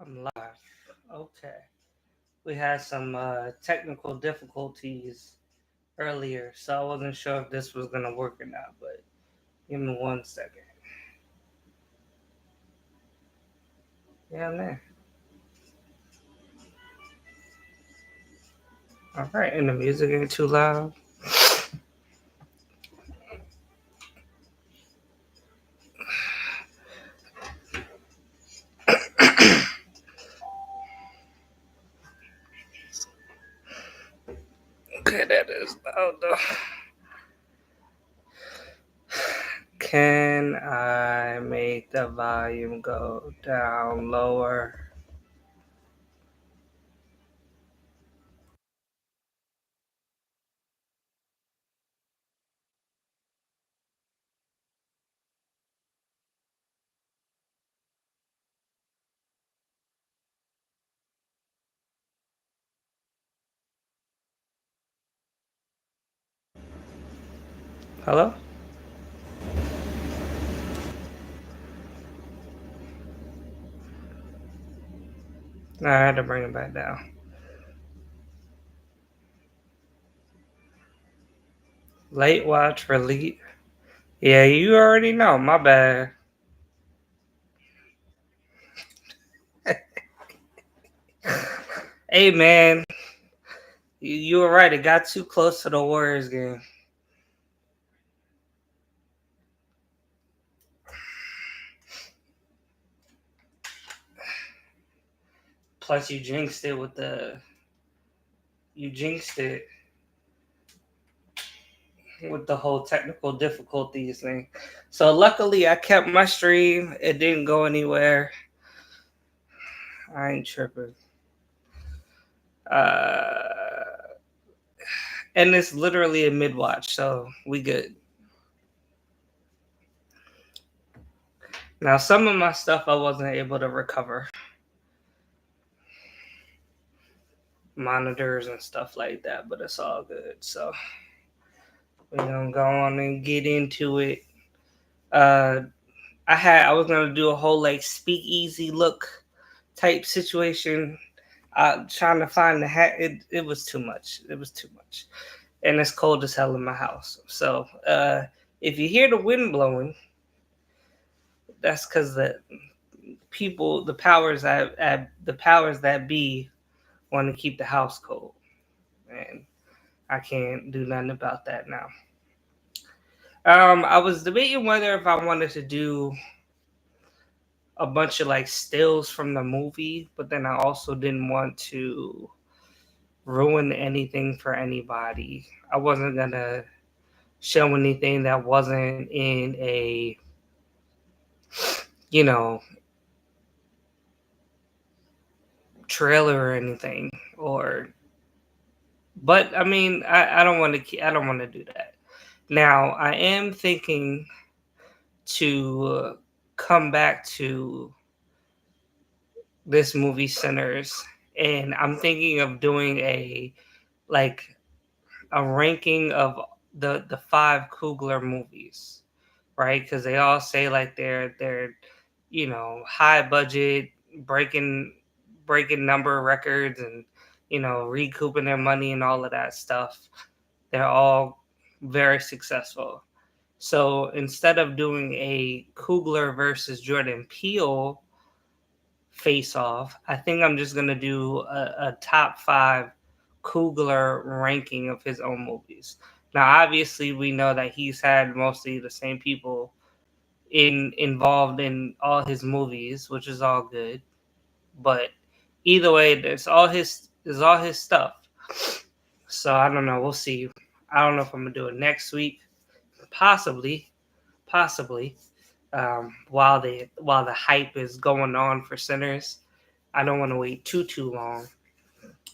I'm live. Okay. We had some technical difficulties earlier, so I wasn't sure if this was going to work or not, but give me 1 second. Yeah, I'm there. All right, and the music ain't too loud. Okay, that is loud though. Can I make the volume go down lower? Hello? I had to bring it back down. Late watch relate. Yeah, you already know. My bad. Hey man, you were right. It got too close to the Warriors game. Plus, you jinxed it with the you jinxed it with the whole technical difficulties thing. So luckily, I kept my stream. It didn't go anywhere. I ain't tripping. Uh, and it's literally a mid watch, so we good. Now, some of my stuff I wasn't able to recover, monitors and stuff like that, but it's all good. So we're gonna go on and get into it. Uh, I was gonna do a whole like speakeasy look type situation. Trying to find the hat, it was too much. It was too much, and it's cold as hell in my house. So if you hear the wind blowing, that's because the people, the powers that be, want to keep the house cold, and I can't do nothing about that now. I was debating whether if I wanted to do a bunch of like stills from the movie, but then I also didn't want to ruin anything for anybody. I wasn't gonna show anything that wasn't in a, you know, trailer or anything. Or, but I mean, I don't want to. I don't want to do that. Now I am thinking to come back to this movie Sinners, and I'm thinking of doing like a ranking of the five Coogler movies, right? Because they all say like they're high budget, breaking number records, and recouping their money and all of that stuff. They're all very successful. So instead of doing a Coogler versus Jordan Peele face off, I think I'm just gonna do a top five Coogler ranking of his own movies. Now, obviously, we know that he's had mostly the same people involved in all his movies, which is all good. But either way, there's all his stuff. So I don't know. We'll see. I don't know if I'm gonna do it next week. Possibly, possibly. While the hype is going on for Sinners, I don't want to wait too long.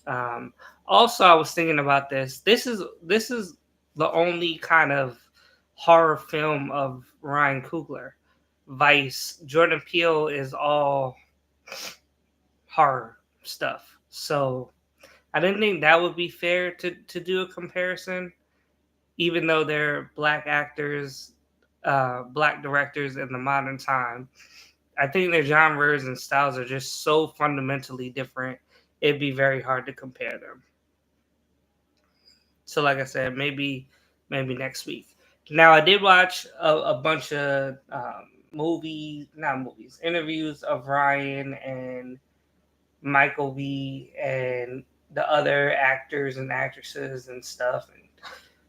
Um, Also, I was thinking about this. This is the only kind of horror film of Ryan Coogler. Vice, Jordan Peele is all horror stuff. So I didn't think that would be fair to do a comparison, even though they're black actors, black directors in the modern time. I think their genres and styles are just so fundamentally different. It'd be very hard to compare them. So, like I said, maybe next week. Now, I did watch a bunch of not movies, interviews of Ryan and Michael V and the other actors and actresses and stuff. And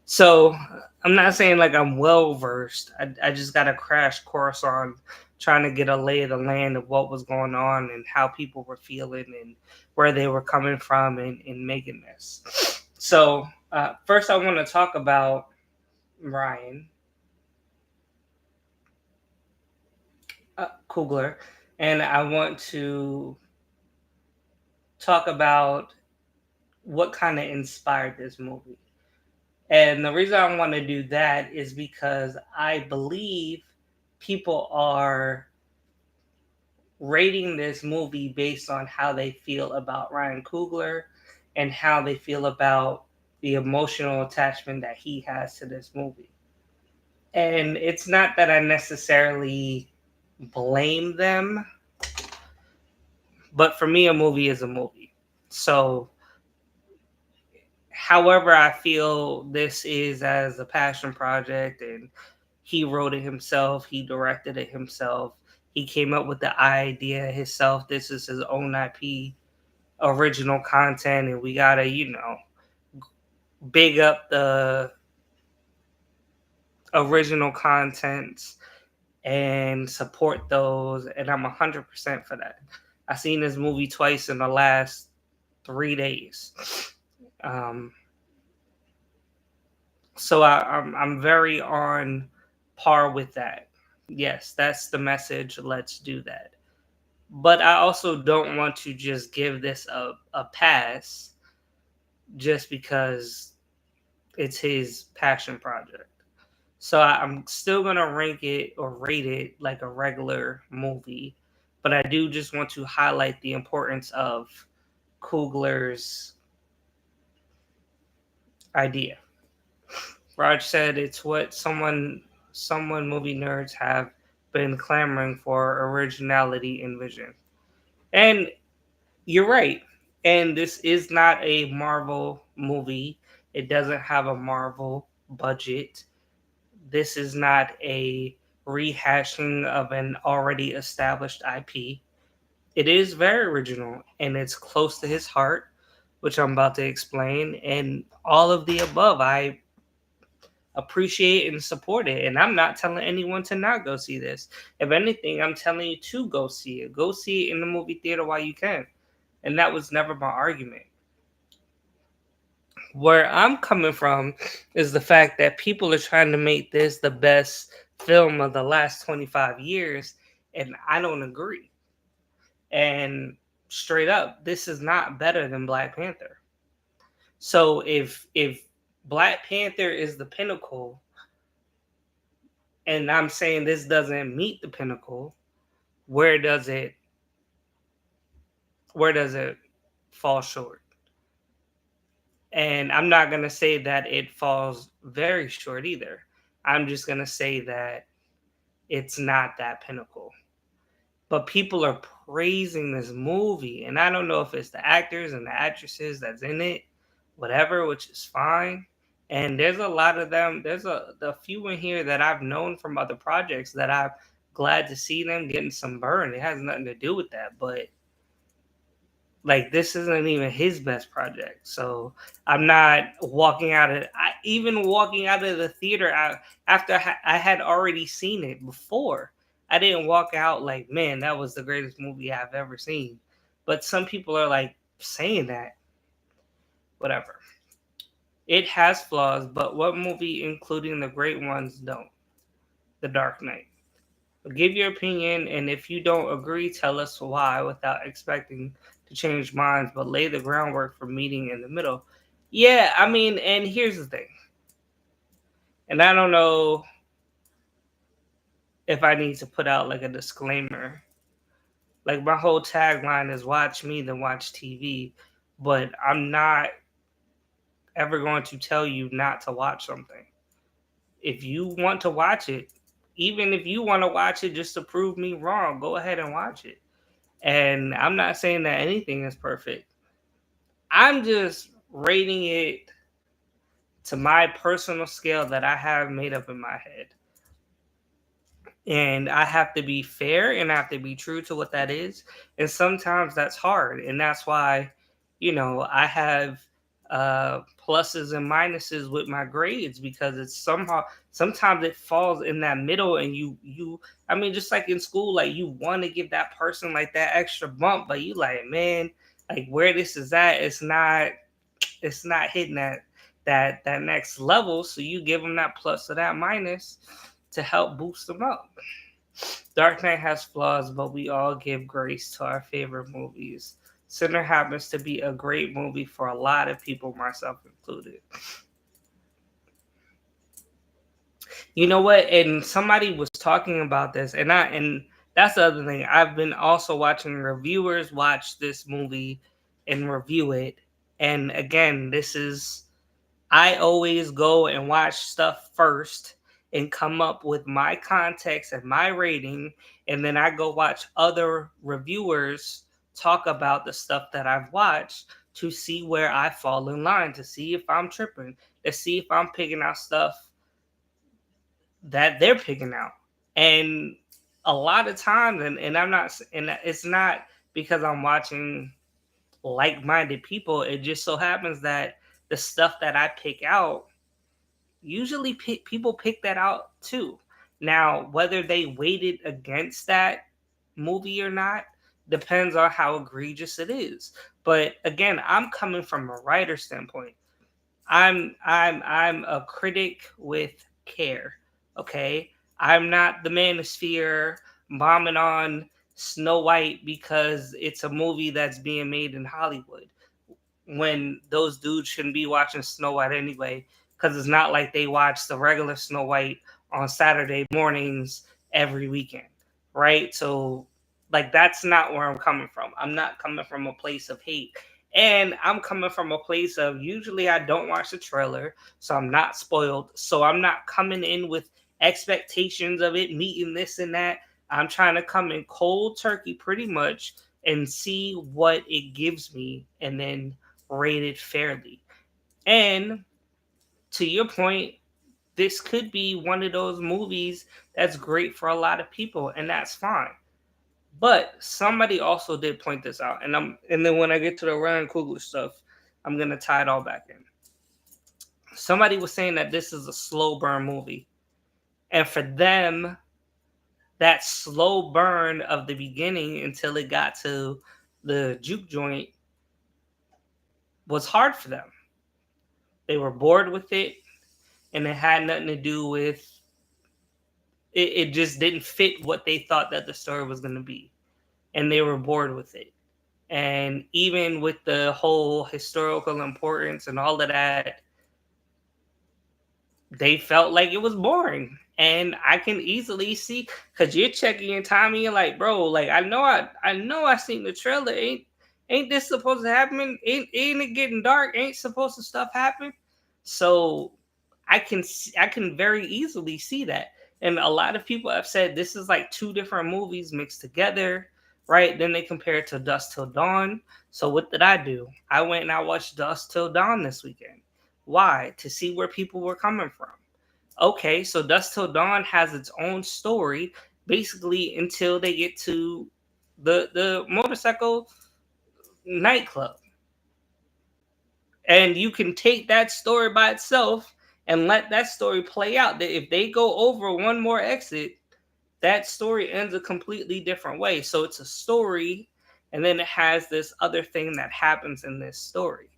so I'm not saying like I'm well versed. I just got a crash course on trying to get a lay of the land of what was going on and how people were feeling and where they were coming from in making this. So first, I want to talk about Ryan Coogler, and I want to talk about what kind of inspired this movie. And the reason I want to do that is because I believe people are rating this movie based on how they feel about Ryan Coogler and how they feel about the emotional attachment that he has to this movie. And it's not that I necessarily blame them, but for me, a movie is a movie. So, however, I feel this is as a passion project, and he wrote it himself, he directed it himself, he came up with the idea himself. This is his own IP, original content, and we gotta, big up the original contents and support those. And I'm 100% for that. I seen this movie twice in the last 3 days. Um, so I'm very on par with that. Yes, that's the message. Let's do that. But I also don't want to just give this a pass just because it's his passion project. So I'm still gonna rank it or rate it like a regular movie, but I do just want to highlight the importance of Coogler's idea. Raj said it's what someone movie nerds have been clamoring for: originality and vision. And you're right. And this is not a Marvel movie. It doesn't have a Marvel budget. This is not a rehashing of an already established IP. It is very original and it's close to his heart, which I'm about to explain. And all of the above, I appreciate and support it. And I'm not telling anyone to not go see this. If anything, I'm telling you to go see it. Go see it in the movie theater while you can. And that was never my argument. Where I'm coming from is the fact that people are trying to make this the best film of the last 25 years, and I don't agree. And straight up, this is not better than Black Panther. So if Black Panther is the pinnacle, and I'm saying this doesn't meet the pinnacle, where does it where does it fall short? And I'm not going to say that it falls very short either. I'm just going to say that it's not that pinnacle. But people are praising this movie. And I don't know if it's the actors and the actresses that's in it, whatever, which is fine. And there's a lot of them. There's a few in here that I've known from other projects that I'm glad to see them getting some burn. It has nothing to do with that. But like this isn't even his best project, so I'm not walking out of even walking out of the theater after I had already seen it before. I didn't walk out like, man, that was the greatest movie I've ever seen. But some people are like saying that. Whatever. It has flaws, but what movie, including the great ones, don't? The Dark Knight. Give your opinion, and if you don't agree, tell us why without expecting to change minds, but lay the groundwork for meeting in the middle. Yeah, I mean, and here's the thing. And I don't know if I need to put out like a disclaimer. Like my whole tagline is watch me, then watch TV. But I'm not ever going to tell you not to watch something. If you want to watch it, even if you want to watch it just to prove me wrong, go ahead and watch it. And I'm not saying that anything is perfect. I'm just rating it to my personal scale that I have made up in my head. And I have to be fair and I have to be true to what that is. And sometimes that's hard. And that's why, I have pluses and minuses with my grades because it's somehow sometimes it falls in that middle and you I mean just like in school, like you want to give that person like that extra bump, but you like, man, like where this is at, it's not hitting that next level. So you give them that plus or that minus to help boost them up. Dark Knight has flaws, but we all give grace to our favorite movies. Sinner happens to be a great movie for a lot of people, myself included. You know what? And somebody was talking about this, and that's the other thing. I've been also watching reviewers watch this movie and review it. And again, this is I always go and watch stuff first and come up with my context and my rating. And then I go watch other reviewers talk about the stuff that I've watched to see where I fall in line, to see if I'm tripping, to see if I'm picking out stuff that they're picking out. And a lot of times, and I'm not, and it's not because I'm watching like-minded people. It just so happens that the stuff that I pick out usually people pick that out too. Now, whether they weighted against that movie or not depends on how egregious it is. But again, I'm coming from a writer standpoint. I'm a critic with care. Okay, I'm not the manosphere bombing on Snow White because it's a movie that's being made in Hollywood when those dudes shouldn't be watching Snow White anyway, because it's not like they watch the regular Snow White on Saturday mornings every weekend, right? So, like, that's not where I'm coming from. I'm not coming from a place of hate. And I'm coming from a place of usually I don't watch the trailer, so I'm not spoiled. So I'm not coming in with expectations of it meeting this and that. I'm trying to come in cold turkey pretty much and see what it gives me and then rated fairly. And to your point, this could be one of those movies that's great for a lot of people, and that's fine. But somebody also did point this out, and then when I get to the Ryan Coogler stuff, I'm gonna tie it all back in. Somebody was saying that this is a slow burn movie, and for them, that slow burn of the beginning until it got to the juke joint was hard for them. They were bored with it, and it had nothing to do with it just didn't fit what they thought that the story was going to be, and they were bored with it. And even with the whole historical importance and all of that, they felt like it was boring. And I can easily see, because you're checking your time and you're like, bro, like I know I seen the trailer. Ain't this supposed to happen? Ain't it getting dark? Ain't supposed to stuff happen? So I can very easily see that. And a lot of people have said this is like two different movies mixed together, right? Then they compare it to Dusk Till Dawn. So what did I do? I went and I watched Dusk Till Dawn this weekend. Why? To see where people were coming from. Okay, so Dusk Till Dawn has its own story, basically until they get to the motorcycle nightclub. And you can take that story by itself and let that story play out. That if they go over one more exit, that story ends a completely different way. So it's a story, and then it has this other thing that happens in this story.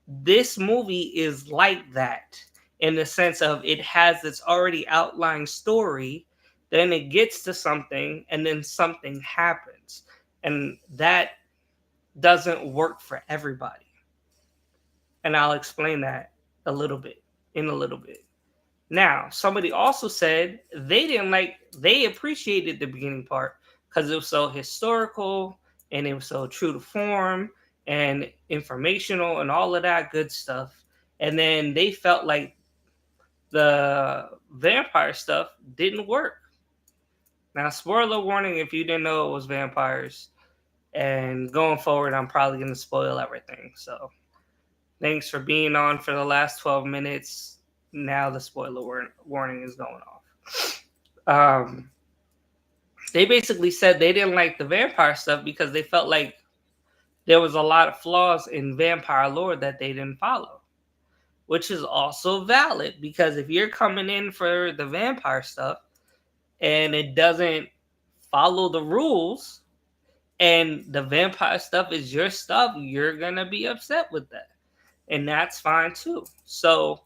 This movie is like that in the sense of it has this already outlined story, then it gets to something, and then something happens. And that doesn't work for everybody. And I'll explain that in a little bit. Now, somebody also said they appreciated the beginning part because it was so historical and it was so true to form and informational and all of that good stuff. And then they felt like the vampire stuff didn't work. Now, spoiler warning if you didn't know it was vampires. And going forward, I'm probably going to spoil everything. So, thanks for being on for the last 12 minutes. Now, the spoiler warning is going off. Um, they basically said they didn't like the vampire stuff because they felt like there was a lot of flaws in vampire lore that they didn't follow, which is also valid because if you're coming in for the vampire stuff and it doesn't follow the rules and the vampire stuff is your stuff, you're gonna be upset with that, and that's fine too. So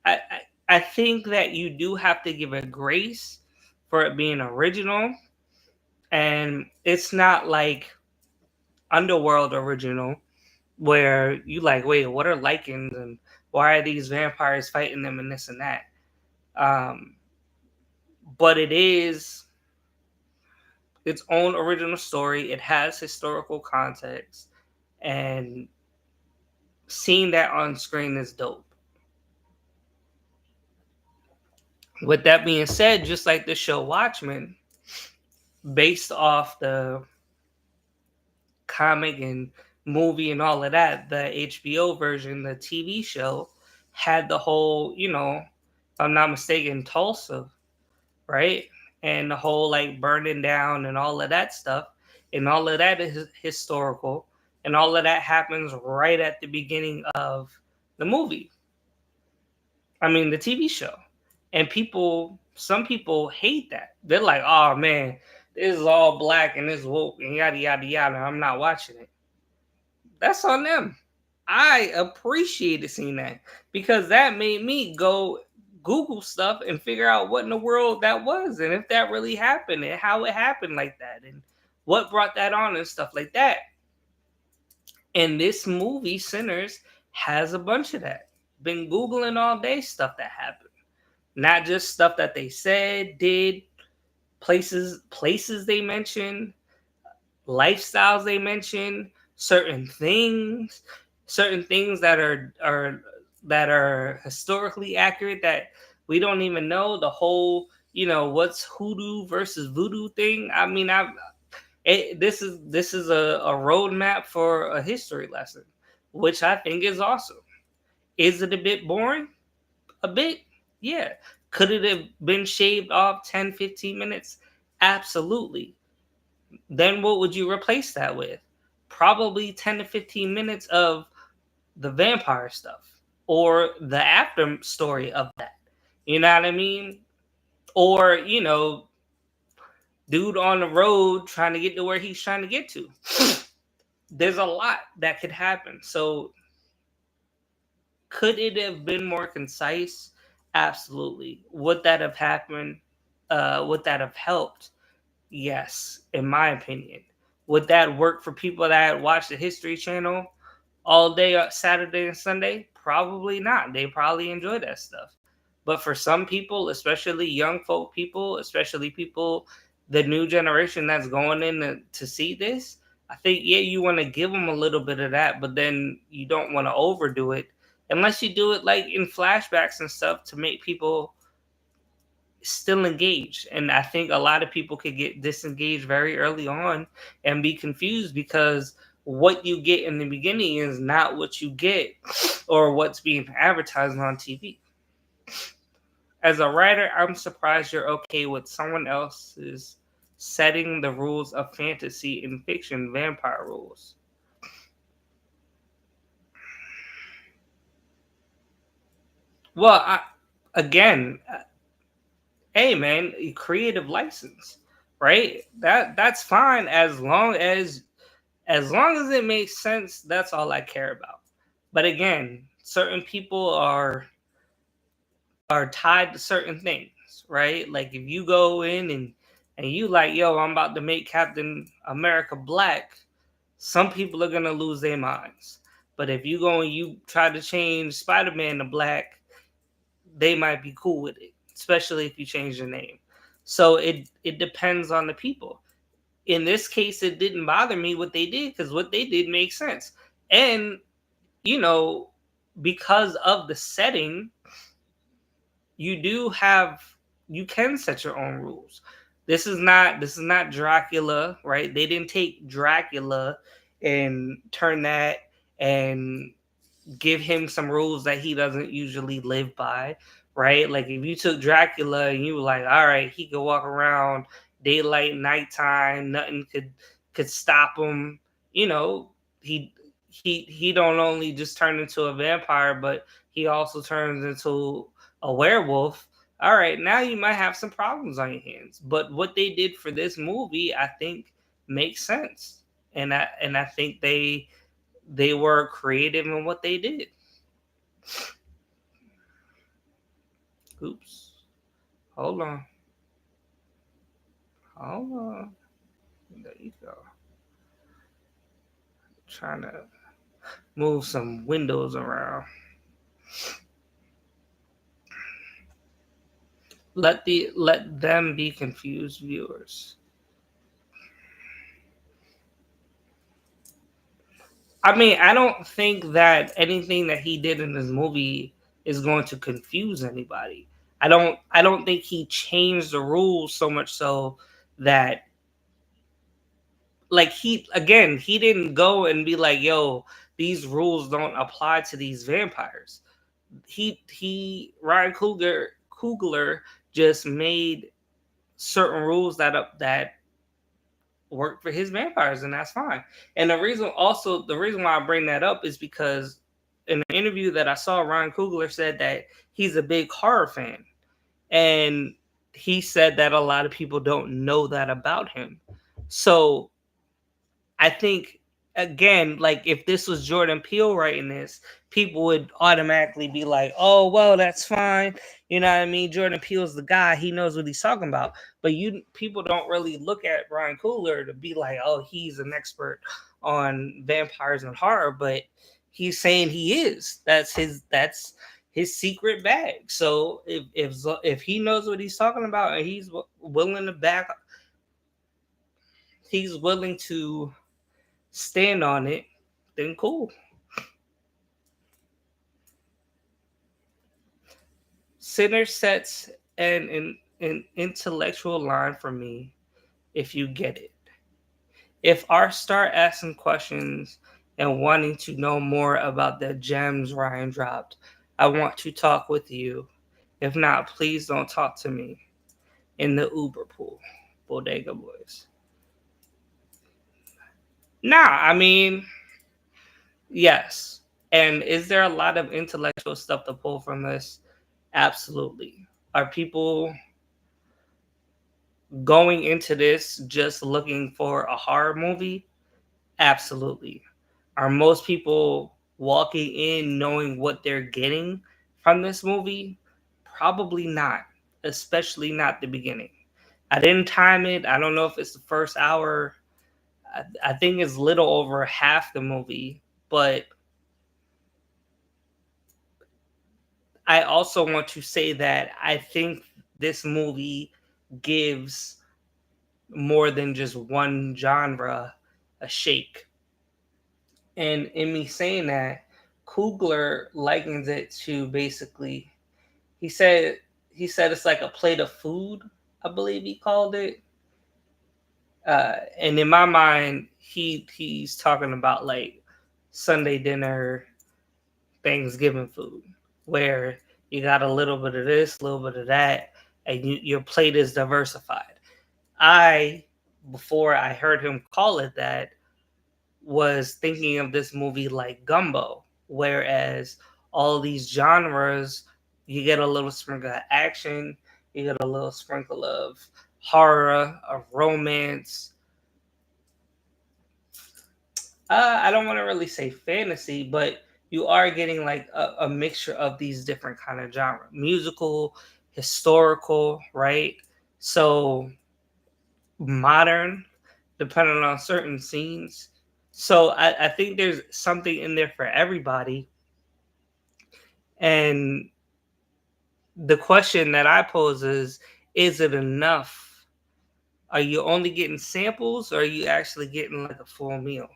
I, I I think that you do have to give it grace for it being original, and it's not like Underworld original where you like, wait, what are lichens and why are these vampires fighting them and this and that. Um, but it is its own original story. It has historical context, and seeing that on screen is dope. With that being said, just like the show Watchmen, based off the comic and movie and all of that, the HBO version, the TV show, had the whole, if I'm not mistaken, Tulsa, right? And the whole like burning down and all of that stuff. And all of that is historical. And all of that happens right at the beginning of the movie. I mean, the TV show. And some people hate that. They're like, oh man, this is all black and this woke and yada, yada, yada. I'm not watching it. That's on them. I appreciated seeing that because that made me go Google stuff and figure out what in the world that was and if that really happened and how it happened like that and what brought that on and stuff like that. And this movie, Sinners, has a bunch of that. Been Googling all day stuff that happened. Not just stuff that they said, did, places they mentioned, lifestyles they mentioned, certain things that are historically accurate that we don't even know. The whole, what's hoodoo versus voodoo thing. I mean, this is a roadmap for a history lesson, which I think is awesome. Is it a bit boring? A bit, yeah. Could it have been shaved off 10, 15 minutes? Absolutely. Then what would you replace that with? Probably 10 to 15 minutes of the vampire stuff or the after story of that. You know what I mean? Or, dude on the road trying to get to where he's trying to get to. There's a lot that could happen. So could it have been more concise? Absolutely. Would that have happened? Would that have helped? Yes, in my opinion. Would that work for people that watch the History Channel all day Saturday and Sunday? Probably not. They probably enjoy that stuff. But for some people, especially young folk people, especially people, the new generation that's going in to see this, I think, yeah, you want to give them a little bit of that, but then you don't want to overdo it unless you do it like in flashbacks and stuff to make people still engaged. And I think a lot of people could get disengaged very early on and be confused because what you get in the beginning is not what you get or what's being advertised on TV. As a writer, I'm surprised you're okay with someone else's setting the rules of fantasy and fiction vampire rules. Well, again, hey man, creative license, right? That's fine as long as it makes sense. That's all I care about. But again, certain people are tied to certain things, right? Like if you go in and you like, yo, I'm about to make Captain America black, some people are gonna lose their minds. But if you go and you try to change Spider-Man to black, they might be cool with it, especially if you change the name. So it depends on the people. In this case, it didn't bother me what they did because what they did makes sense. And, you know, because of the setting, you do have you can set your own rules. This is not Dracula, right? They didn't take Dracula and turn that and give him some rules that he doesn't usually live by, right? Like if you took Dracula and you were like, all right, he could walk around daylight, nighttime, nothing could stop him. You know, he he don't only just turn into a vampire, but he also turns into a werewolf. All right, now you might have some problems on your hands. But what they did for this movie, I think, makes sense, and I think they were creative in what they did. Oops. Hold on. Hold on. There you go. Trying to move some windows around. Let them be confused viewers. I mean, I don't think that anything that he did in this movie is going to confuse anybody. I don't think he changed the rules so much so that like he didn't go and be like, yo, these rules don't apply to these vampires. He Ryan Coogler just made certain rules that work for his vampires, and that's fine. And the reason why I bring that up is because in an interview that I saw, Ryan Coogler said that he's a big horror fan, and he said that a lot of people don't know that about him. So I think again, like if this was Jordan Peele writing this, people would automatically be like, "Oh, well, that's fine." You know what I mean? Jordan Peele's the guy; he knows what he's talking about. But you people don't really look at Ryan Coogler to be like, "Oh, he's an expert on vampires and horror." But he's saying he is. That's his secret bag. So if he knows what he's talking about and willing to back, he's willing to stand on it, then cool. Sinner sets an intellectual line for me if you get it. If I start asking questions and wanting to know more about the gems Ryan dropped, I want to talk with you. If not, please don't talk to me in the Uber pool. Bodega Boys. Nah, I mean, yes. And is there a lot of intellectual stuff to pull from this? Absolutely. Are people going into this just looking for a horror movie? Absolutely. Are most people walking in knowing what they're getting from this movie? Probably not, especially not the beginning. I didn't time it. I don't know if it's the first hour. I think it's little over half the movie, but I also want to say that I think this movie gives more than just one genre a shake. And in me saying that, Kugler likens it to basically he said he said it's like a plate of food, I believe he called it. And in my mind, he's talking about like Sunday dinner, Thanksgiving food, where you got a little bit of this, a little bit of that, and your plate is diversified. I, before I heard him call it that, was thinking of this movie like Gumbo, whereas all these genres, you get a little sprinkle of action, you get a little sprinkle of horror, of romance. I don't want to really say fantasy, but you are getting like a mixture of these different kind of genre, musical, historical, right? So modern, depending on certain scenes. So I think there's something in there for everybody. And the question that I pose is it enough? Are you only getting samples or are you actually getting like a full meal?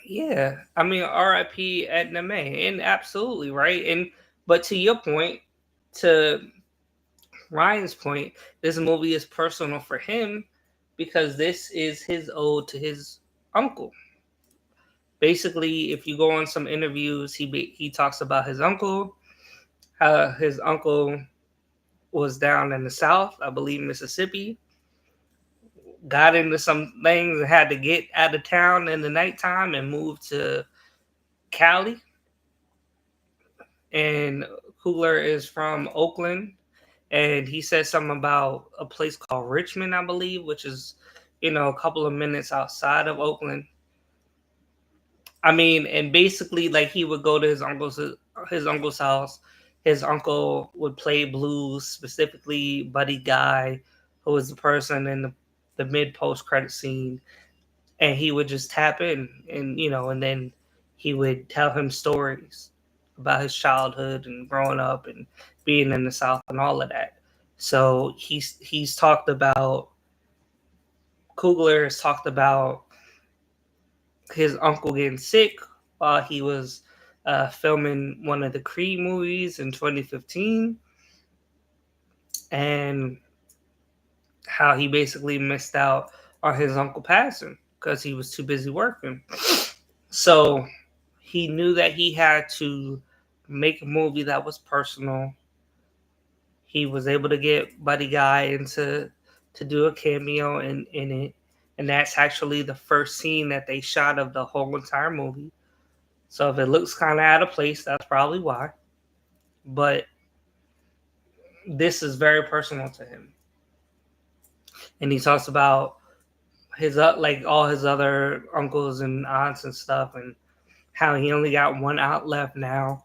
Yeah, I mean, R.I.P. Edna May, and absolutely right. And but to your point, to Ryan's point, this movie is personal for him because this is his ode to his uncle. Basically, if you go on some interviews, he talks about his uncle, how his uncle was down in the South, I believe Mississippi, got into some things and had to get out of town in the nighttime and moved to Cali. And Coogler is from Oakland, and he said something about a place called Richmond, I believe, which is, a couple of minutes outside of Oakland. I mean, and basically, like he would go to his uncle's house. His uncle would play blues, specifically Buddy Guy, who was the person in the mid post credit scene, and he would just tap in, and then he would tell him stories about his childhood and growing up and being in the South and all of that. So he's talked about Coogler has talked about his uncle getting sick while he was filming one of the Creed movies in 2015, and how he basically missed out on his uncle passing because he was too busy working. So he knew that he had to make a movie that was personal. He was able to get Buddy Guy into to do a cameo in it, and that's actually the first scene that they shot of the whole entire movie. So if it looks kind of out of place, that's probably why. But this is very personal to him, and he talks about his like all his other uncles and aunts and stuff, and how he only got one out left now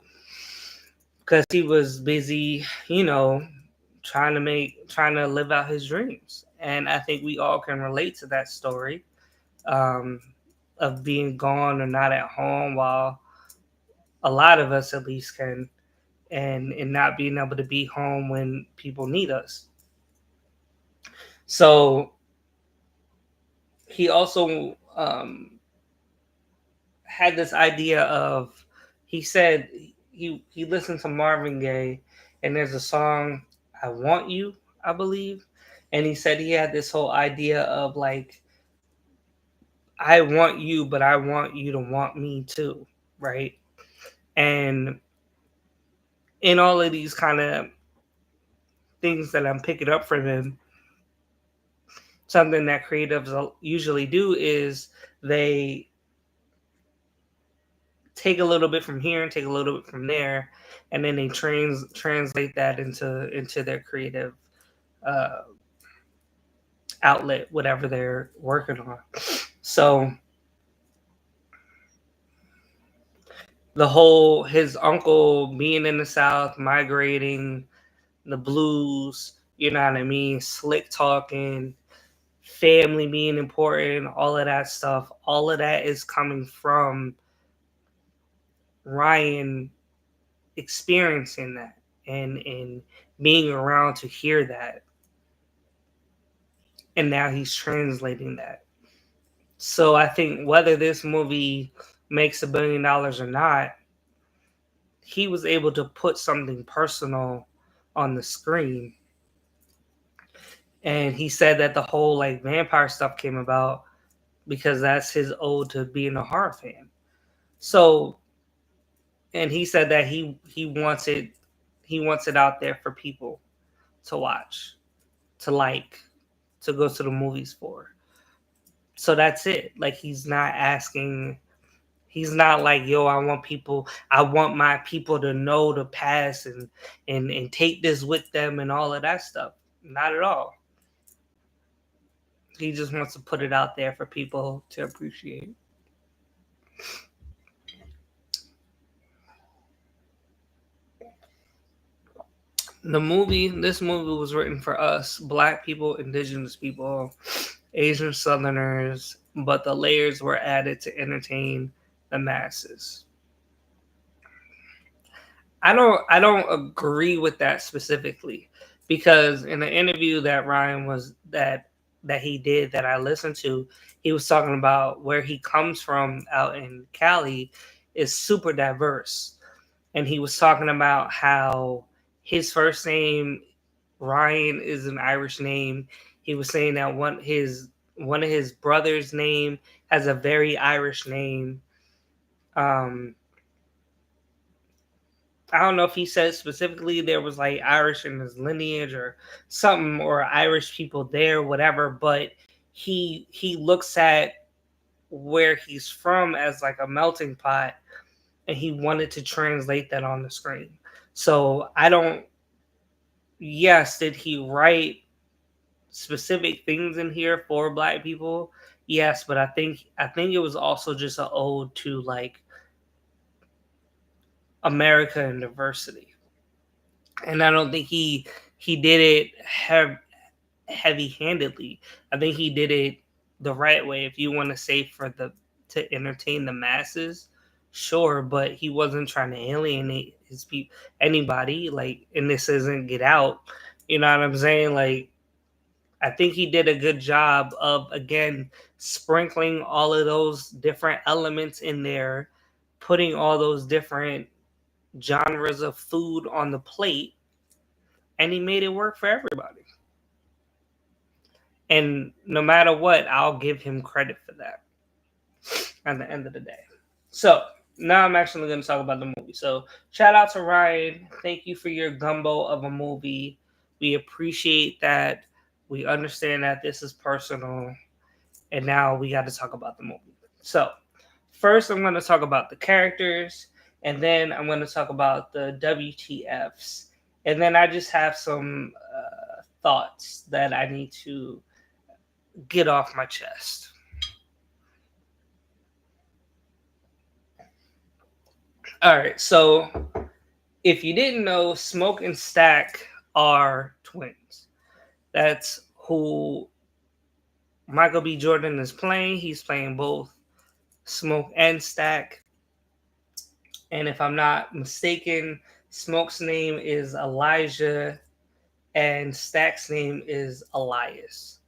because he was busy, trying to live out his dreams. And I think we all can relate to that story, um, of being gone or not at home, while a lot of us at least can, and not being able to be home when people need us. So he also had this idea of, he said he listened to Marvin Gaye, and there's a song, I Want You, I believe. And he said he had this whole idea of like, I want you, but I want you to want me too, right? And in all of these kind of things that I'm picking up from him, something that creatives usually do is they take a little bit from here and take a little bit from there, and then they translate that into their creative uh, outlet, whatever they're working on. So the whole his uncle being in the South, migrating, the blues, you know what I mean, slick talking, family being important, all of that stuff, all of that is coming from Ryan experiencing that, and being around to hear that, and now he's translating that. So I think whether this movie makes $1 billion or not, he was able to put something personal on the screen. And he said that the whole like vampire stuff came about because that's his ode to being a horror fan. So, and he said that he wants it out there for people to watch, to like, to go to the movies for. So that's it. Like he's not like, yo, I want my people to know the past, and take this with them and all of that stuff. Not at all. He just wants to put it out there for people to appreciate. This movie was written for us, black people, indigenous people, Asian Southerners, but the layers were added to entertain the masses. I don't agree with that specifically, because in the interview that that he did that I listened to, he was talking about where he comes from out in Cali is super diverse. And he was talking about how his first name Ryan is an Irish name. He was saying that one of his brother's name has a very Irish name. Um, I don't know if he said specifically there was like Irish in his lineage or something, or Irish people there, whatever. But he looks at where he's from as like a melting pot, and he wanted to translate that on the screen. So I don't. Yes, did he write specific things in here for Black people? Yes, but I think it was also just an ode to like America and diversity. And I don't think he did it heavy-handedly. I think he did it the right way. If you want to say for the to entertain the masses, sure, but he wasn't trying to alienate his people, anybody. Like, and this isn't Get Out. You know what I'm saying? Like, I think he did a good job of again sprinkling all of those different elements in there, putting all those different genres of food on the plate, and he made it work for everybody. And no matter what, I'll give him credit for that at the end of the day. So now I'm actually going to talk about the movie. So shout out to Ryan. Thank you for your gumbo of a movie. We appreciate that. We understand that this is personal. And now we got to talk about the movie. So first, I'm going to talk about the characters. And then I'm going to talk about the WTFs. And then I just have some thoughts that I need to get off my chest. All right, so if you didn't know, Smoke and Stack are twins. That's who Michael B. Jordan is playing. He's playing both Smoke and Stack. And if I'm not mistaken, Smoke's name is Elijah and Stack's name is Elias.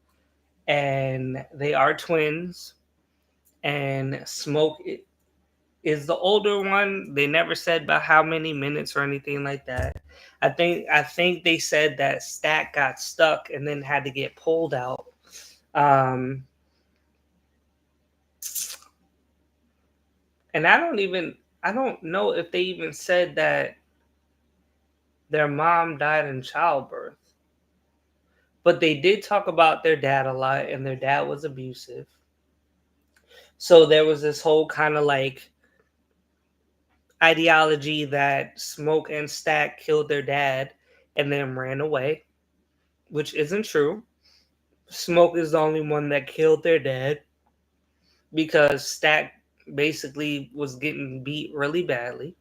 And they are twins. And Smoke is the older one. They never said about how many minutes or anything like that. I think they said that Stack got stuck and then had to get pulled out. And I don't know if they even said that their mom died in childbirth. But they did talk about their dad a lot, and their dad was abusive. So there was this whole kind of like ideology that Smoke and Stack killed their dad and then ran away, which isn't true. Smoke is the only one that killed their dad because Stack basically was getting beat really badly.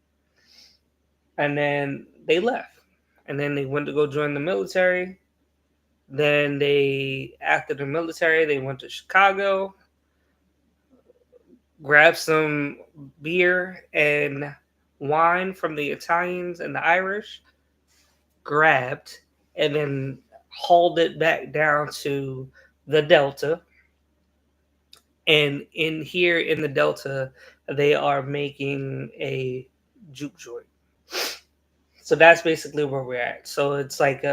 And then they left. And then they went to go join the military. Then after the military, they went to Chicago, grabbed some beer and wine from the Italians and the Irish, grabbed, and then hauled it back down to the Delta. And in here in the Delta, they are making a juke joint. So that's basically where we're at. So it's like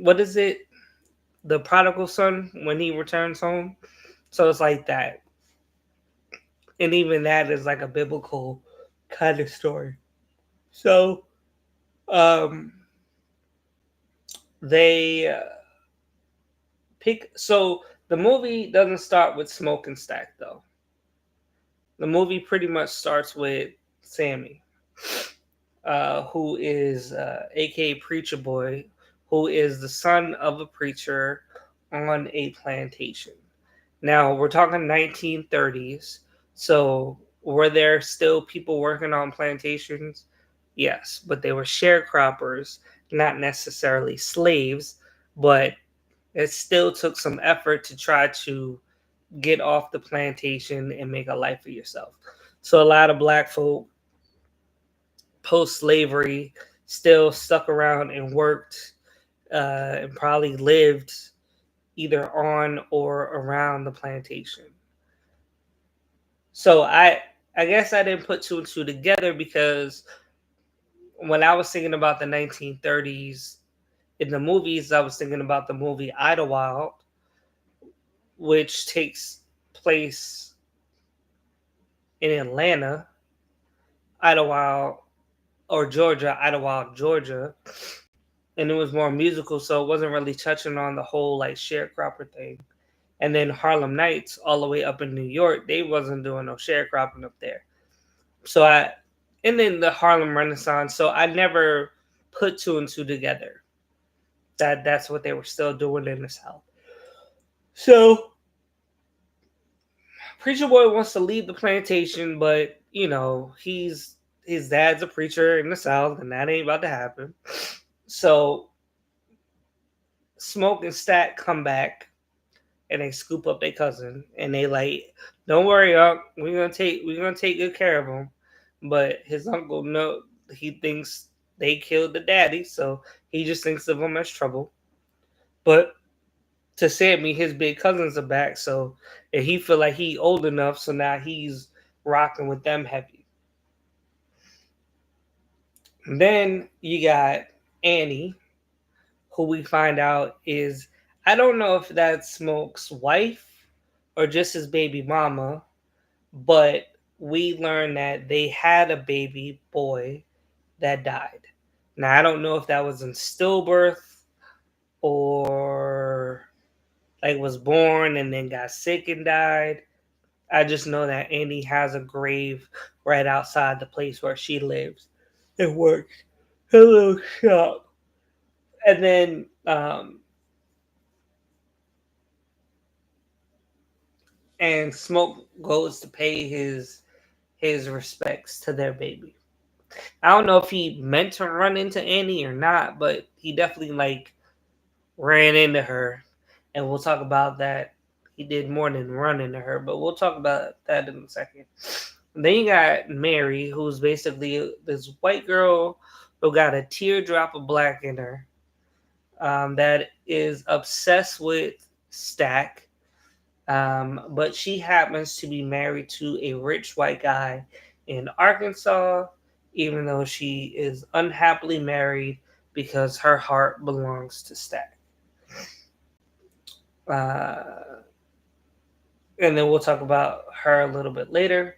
what is it? The prodigal son when he returns home. So it's like that. And even that is like a biblical kind of story. So um they pick so the movie doesn't start with Smoke and Stack though. The movie pretty much starts with Sammy, who is aka Preacher Boy, who is the son of a preacher on a plantation. Now we're talking 1930s, so were there still people working on plantations? Yes, but they were sharecroppers, not necessarily slaves, but it still took some effort to try to get off the plantation and make a life for yourself. So a lot of black folk post slavery still stuck around and worked and probably lived either on or around the plantation. So I guess I didn't put two and two together because when I was thinking about the 1930s in the movies, I was thinking about the movie Idlewild, which takes place in Atlanta, Idlewild, or Georgia, Idlewild, Georgia. And it was more musical, so it wasn't really touching on the whole like sharecropper thing. And then Harlem Nights, all the way up in New York, they wasn't doing no sharecropping up there. So and then the Harlem Renaissance. So I never put two and two together. That's what they were still doing in the South. So Preacher Boy wants to leave the plantation, but his dad's a preacher in the South, and that ain't about to happen. So Smoke and Stack come back and they scoop up their cousin, and they like, don't worry, Unc, we're gonna take good care of him. But his uncle, no, he thinks they killed the daddy, so he just thinks of them as trouble. But to say me, his big cousins are back, so and he feel like he old enough, so now he's rocking with them heavy. And then you got Annie, who we find out is, I don't know if that's Smoke's wife or just his baby mama, but we learned that they had a baby boy that died. Now I don't know if that was in stillbirth or like was born and then got sick and died. I just know that Annie has a grave right outside the place where she lives and works. Her little shop. And then and Smoke goes to pay his respects to their baby. I don't know if he meant to run into Annie or not, but he definitely like ran into her, and we'll talk about that. He did more than run into her, but we'll talk about that in a second. And then you got Mary, who's basically this white girl who got a teardrop of black in her, that is obsessed with Stack, but she happens to be married to a rich white guy in Arkansas, even though she is unhappily married because her heart belongs to Stack. Uh, and then we'll talk about her a little bit later.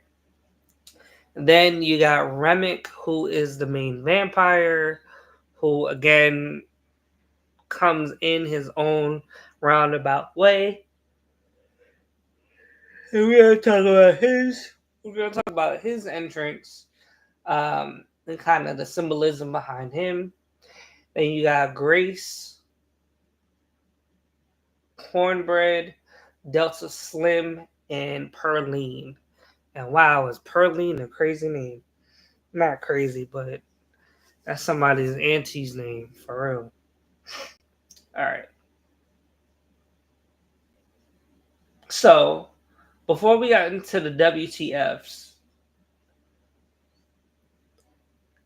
Then you got Remick, who is the main vampire, who again comes in his own roundabout way. And we're gonna talk about his entrance, and kind of the symbolism behind him. Then you got Grace, Cornbread, Delta Slim, and Perline. And wow, is Perline a crazy name? Not crazy, but that's somebody's auntie's name for real. All right. So before we got into the WTFs,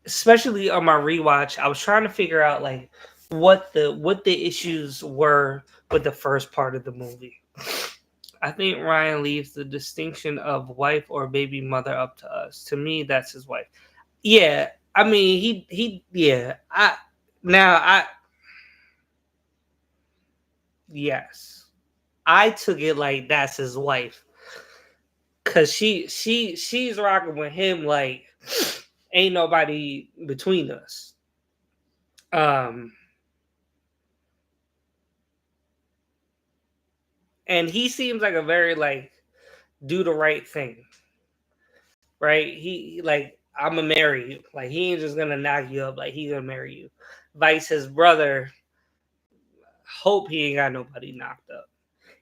especially on my rewatch, I was trying to figure out like what the issues were with the first part of the movie. I think Ryan leaves the distinction of wife or baby mother up to us. To me, that's his wife. Yeah, I mean he yeah. I yes. I took it like that's his wife. Cause she's rocking with him like ain't nobody between us. Um and he seems like a very like do the right thing, right? He like I'm gonna marry you. Like he ain't just gonna knock you up. Like he gonna marry you. Vice his brother. Hope he ain't got nobody knocked up.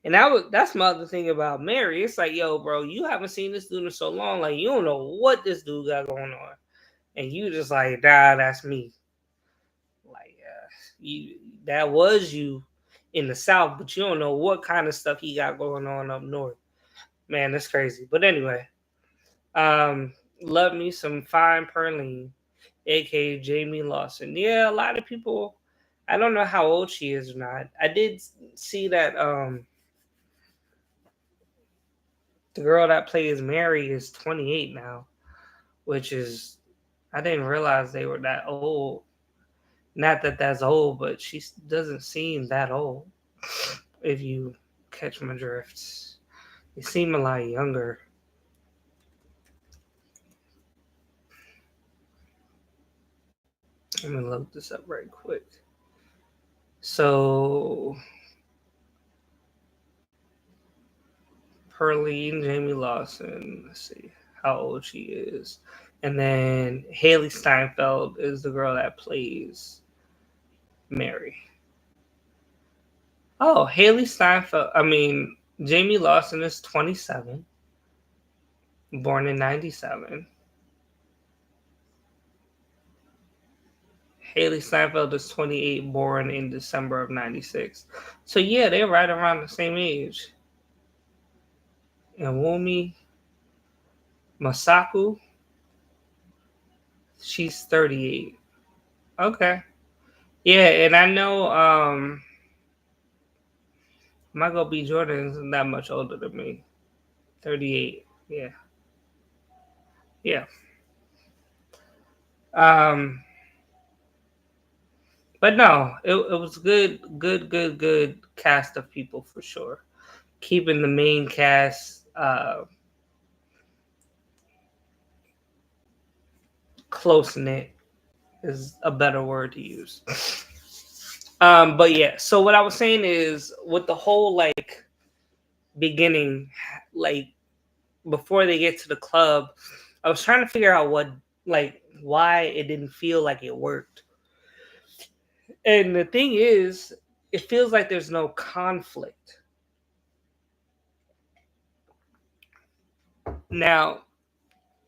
And that's my other thing about Mary. It's like, yo, bro, you haven't seen this dude in so long. Like you don't know what this dude got going on, and you just like, nah, that's me. Like you that was you in the South, but you don't know what kind of stuff he got going on up north. Man, that's crazy. But anyway, Um, love me some fine Perline, aka Jamie Lawson. Yeah, a lot of people I don't know how old she is or not. I did see that the girl that plays Mary is 28 now, which is, I didn't realize they were that old. Not that that's old, but she doesn't seem that old. If you catch my drifts, they seem a lot younger. Let me look this up right quick. So Pearline, Jamie Lawson. Let's see how old she is. And then Haley Steinfeld is the girl that plays Mary. Oh, Haley Steinfeld. I mean, Jamie Lawson is 27, born in 97. Haley Steinfeld is 28, born in December of 96. So, yeah, they're right around the same age. And Wumi Masaku, she's 38. Okay. Yeah, and I know Michael B. Jordan isn't that much older than me. 38. Yeah. Yeah. Um but no, it was good cast of people for sure. Keeping the main cast close knit is a better word to use. But yeah, so what I was saying is with the whole like beginning, like before they get to the club, I was trying to figure out what like why it didn't feel like it worked. And the thing is, it feels like there's no conflict. Now,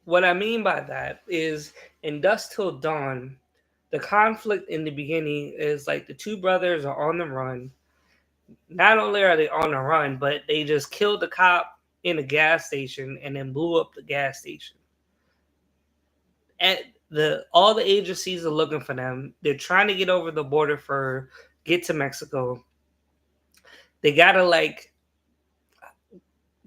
what I mean by that is in Dusk Till Dawn, the conflict in the beginning is like the two brothers are on the run. Not only are they on the run, but they just killed the cop in a gas station and then blew up the gas station. At the all the agencies are looking for them. They're trying to get over the border for get to Mexico. They gotta like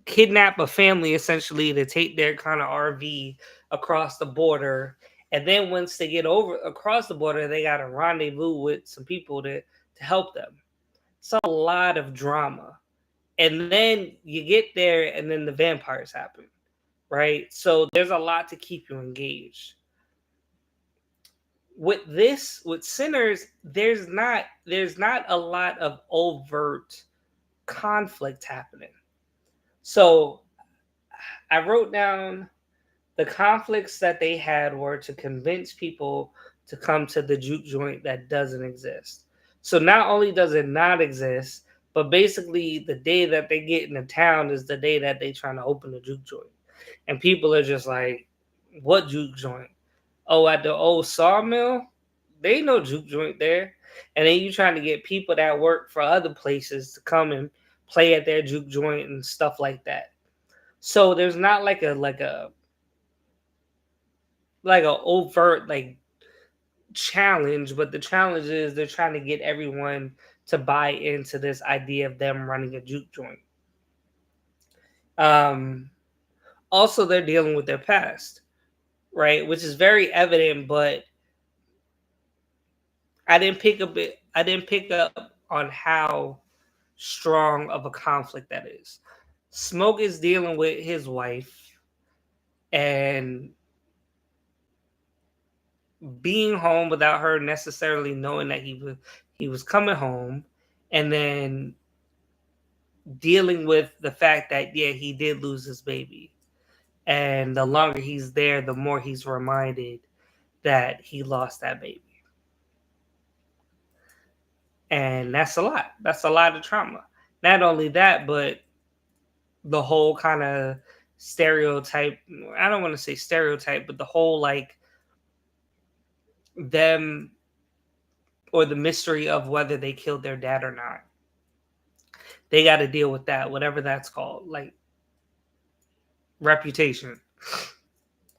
kidnap a family essentially to take their kind of RV across the border. And then once they get over across the border, they got to rendezvous with some people to help them. It's a lot of drama. And then you get there, and then the vampires happen, right? So there's a lot to keep you engaged. With Sinners, there's not a lot of overt conflict happening. So I wrote down the conflicts that they had were to convince people to come to the juke joint that doesn't exist. So not only does it not exist, but basically the day that they get into town is the day that they trying to open the juke joint. And people are just like, what juke joint? Oh, at the old sawmill? They ain't no juke joint there. And then you trying to get people that work for other places to come and play at their juke joint and stuff like that. So there's not like a overt like challenge, but the challenge is they're trying to get everyone to buy into this idea of them running a juke joint. Um, Also, they're dealing with their past, right, which is very evident. But I didn't pick up on how strong of a conflict that is. Smoke is dealing with his wife and being home without her necessarily knowing that he was coming home, and then dealing with the fact that yeah he did lose his baby, and the longer he's there the more he's reminded that he lost that baby, and that's a lot of trauma. Not only that, but the whole kind of stereotype, I don't want to say stereotype, but the whole like them or the mystery of whether they killed their dad or not. They got to deal with that, whatever that's called, like reputation.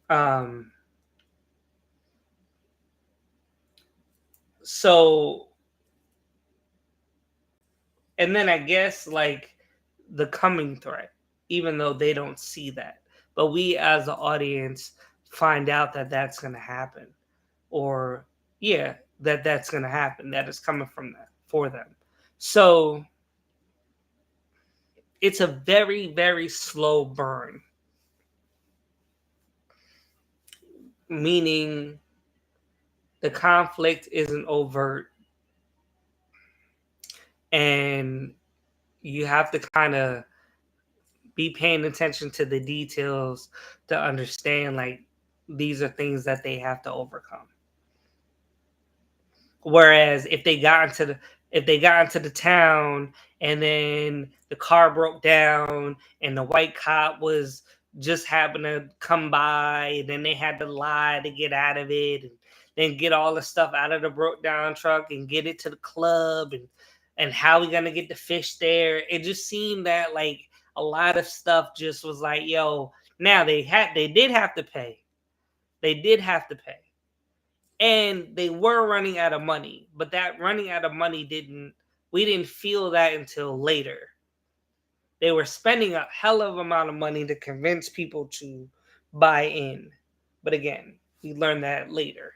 Um, so And then I guess like the coming threat, even though they don't see that, but we as the audience find out that that's going to happen, or yeah, that's going to happen. That is coming from that for them. So it's a very very slow burn, meaning the conflict isn't overt, and you have to kind of be paying attention to the details to understand like these are things that they have to overcome. Whereas if they got into the town and then the car broke down and the white cop was just happened to come by, and then they had to lie to get out of it, and then get all the stuff out of the broke down truck and get it to the club, and how we gonna get the fish there. It just seemed that like a lot of stuff just was like, yo, now they did have to pay. They did have to pay, and they were running out of money, but that running out of money didn't we didn't feel that until later. They were spending a hell of amount of money to convince people to buy in, but again, we learned that later.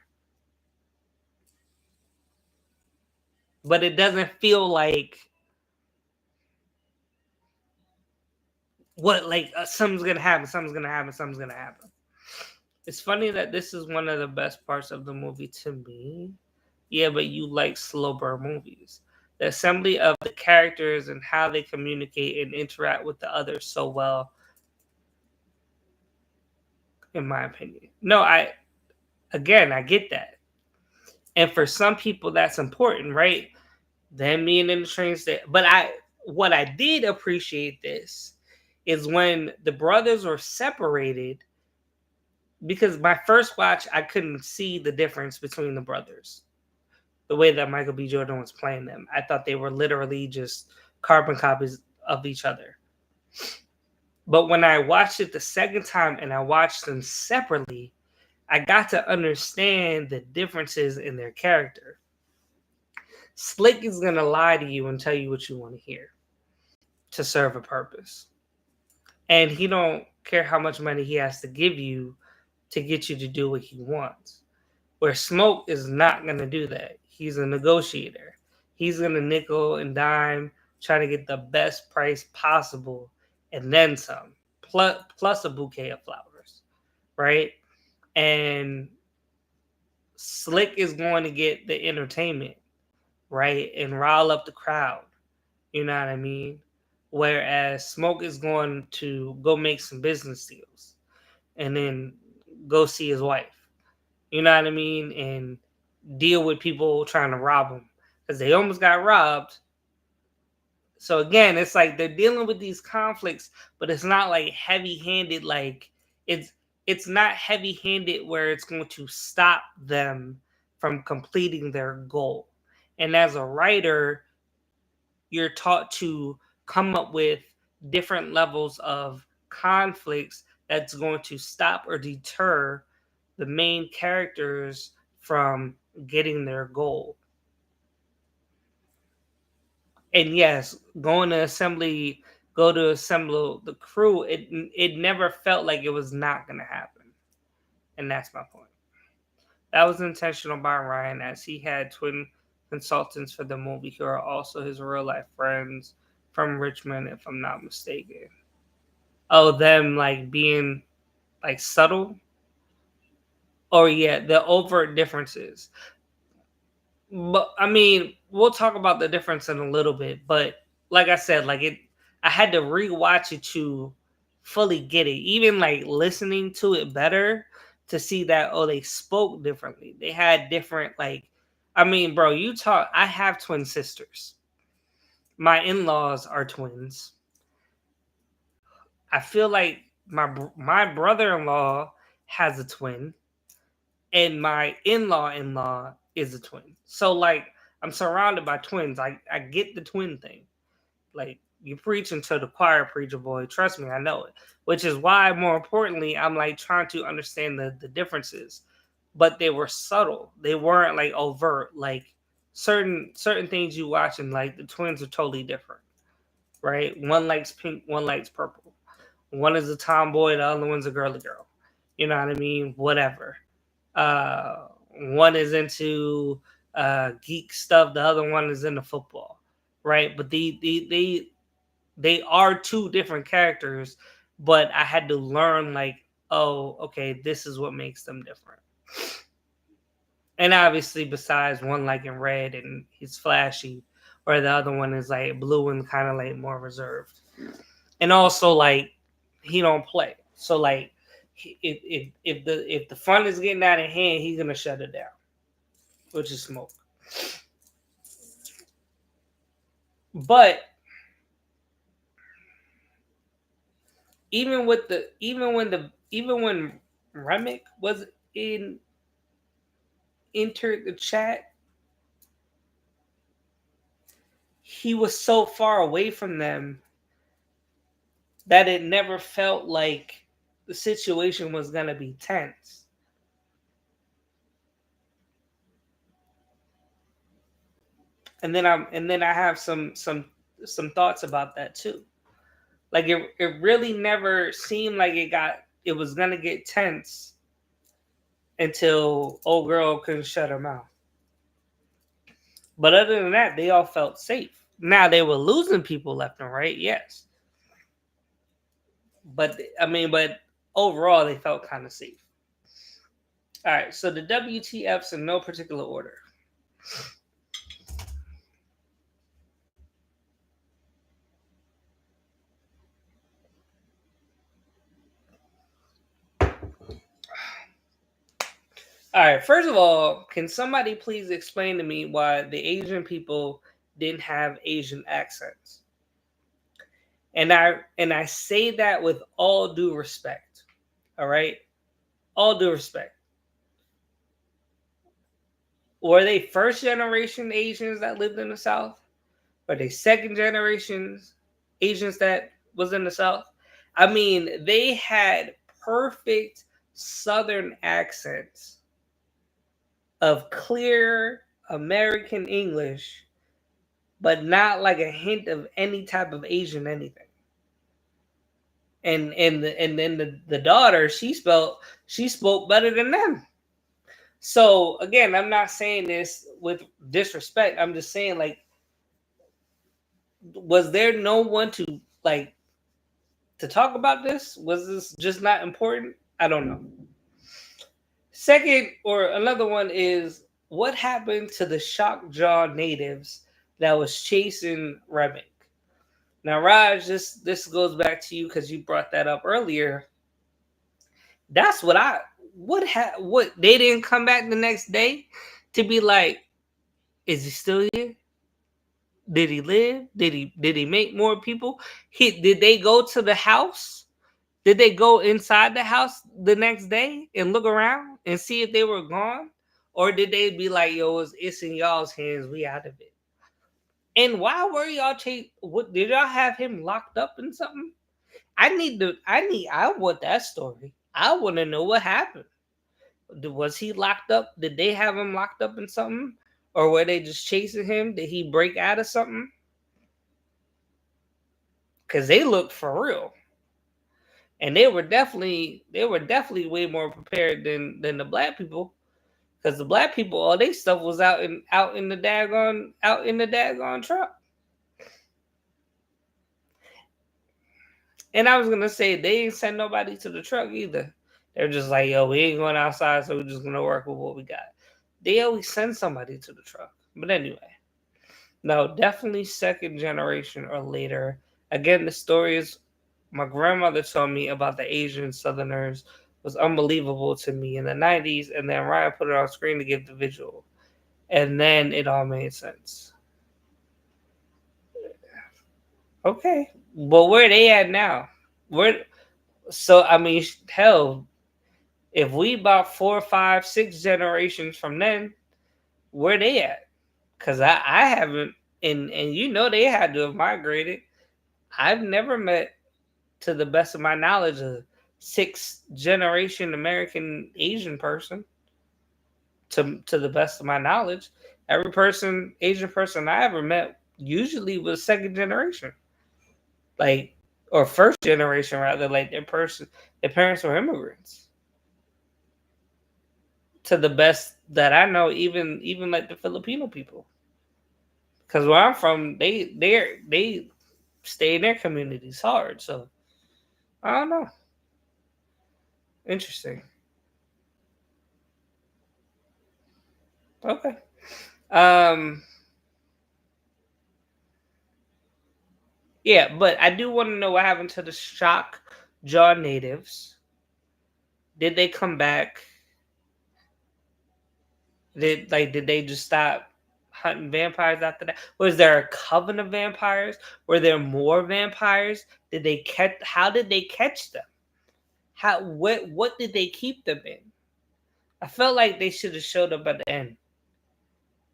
But it doesn't feel like what like something's gonna happen, something's gonna happen, something's gonna happen. It's funny that this is one of the best parts of the movie to me. Yeah, but you like slow burn movies. The assembly of the characters and how they communicate and interact with the others so well, in my opinion. No, I get that. And for some people that's important, right? Them being in the train station. But what I did appreciate this is when the brothers were separated, because my first watch I couldn't see the difference between the brothers. The way that Michael B. Jordan was playing them, I thought they were literally just carbon copies of each other. But when I watched it the second time and I watched them separately, I got to understand the differences in their character. Slick is going to lie to you and tell you what you want to hear to serve a purpose. And he don't care how much money he has to give you to get you to do what he wants. Where Smoke is not going to do that. He's a negotiator. He's going to nickel and dime, trying to get the best price possible, and then some, plus a bouquet of flowers, right? And Slick is going to get the entertainment, right, and rile up the crowd. You know what I mean? Whereas Smoke is going to go make some business deals and then go see his wife. You know what I mean? And deal with people trying to rob him because they almost got robbed. So again, it's like they're dealing with these conflicts, but it's not like heavy-handed. Like it's not heavy-handed where it's going to stop them from completing their goal. And as a writer, you're taught to come up with different levels of conflicts that's going to stop or deter the main characters from getting their goal. And yes, go to assemble the crew, it never felt like it was not going to happen. And that's my point. That was intentional by Ryan, as he had twin consultants for the movie who are also his real life friends from Richmond, if I'm not mistaken. Oh, them like being like subtle. Oh yeah, the overt differences. But I mean, we'll talk about the difference in a little bit. But like I said, I had to rewatch it to fully get it. Even like listening to it better to see that they spoke differently. They had different like. I mean, bro, you talk. I have twin sisters. My in-laws are twins. I feel like my brother-in-law has a twin, and my in-law is a twin. So like I'm surrounded by twins. I get the twin thing. Like you preaching to the choir, preacher boy. Trust me, I know it. Which is why, more importantly, I'm like trying to understand the differences. But they were subtle. They weren't like overt. Like certain things you watch, and like the twins are totally different, right? One likes pink, one likes purple. One is a tomboy, the other one's a girly girl. You know what I mean? Whatever. One is into geek stuff, the other one is into football, right? But they are two different characters, but I had to learn like, oh, okay, this is what makes them different. And obviously, besides one like in red and he's flashy, or the other one is like blue and kind of like more reserved. And also like he don't play, so like if the fun is getting out of hand, he's gonna shut it down, which is smoke. But even when Remick was in entered the chat, he was so far away from them that it never felt like the situation was gonna be tense. And then I have some thoughts about that too. Like it really never seemed like it was gonna get tense until old girl couldn't shut her mouth. But other than that, they all felt safe. Now they were losing people left and right, yes. But overall they felt kind of safe. All right, so the WTFs in no particular order. All right, first of all, can somebody please explain to me why the Asian people didn't have Asian accents? And I say that with all due respect. All right? All due respect. Were they first generation Asians that lived in the South? Were they second generations Asians that was in the South? I mean, they had perfect Southern accents of clear American English, but not like a hint of any type of Asian anything. And then the daughter, she spoke better than them. So again, I'm not saying this with disrespect. I'm just saying, like, was there no one to like to talk about this? Was this just not important? I don't know. Second, or another one is what happened to the shock jaw natives that was chasing Remick? Now, Raj, this goes back to you because you brought that up earlier. That's what they didn't come back the next day to be like, is he still here? Did he live? Did he make more people? Did they go to the house? Did they go inside the house the next day and look around and see if they were gone? Or did they be like, yo, it's in y'all's hands, we out of it? And why were y'all what did y'all have him locked up in something? I want that story. I want to know what happened. Was he locked up? Did they have him locked up in something? Or were they just chasing him? Did he break out of something? Because they looked for real. And they were definitely way more prepared than the black people. Because the black people, all their stuff was out in the daggone truck. And I was gonna say they ain't send nobody to the truck either. They're just like, yo, we ain't going outside, so we're just gonna work with what we got. They always send somebody to the truck. But anyway, no, definitely second generation or later. Again, the stories my grandmother told me about the Asian Southerners was unbelievable to me in the 90s, and then Ryan put it on screen to give the visual. And then it all made sense. Okay. But where they at now? So I mean, hell, if we about 4, 5, 6 generations from then, where they at? Because I haven't, and you know they had to have migrated. I've never met, to the best of my knowledge, a 6th generation American Asian person. To the best of my knowledge, every person, Asian person I ever met, usually was second generation, like, or first generation rather. Like their parents were immigrants. To the best that I know, even like the Filipino people, because where I'm from, they stay in their communities hard. So I don't know. Interesting. Okay. Um. Yeah, but I do want to know what happened to the shock jaw natives. Did they come back? Did they just stop hunting vampires after that? Was there a coven of vampires? Were there more vampires? Did they catch? How did they catch them? How what did they keep them in? I felt like they should have showed up at the end.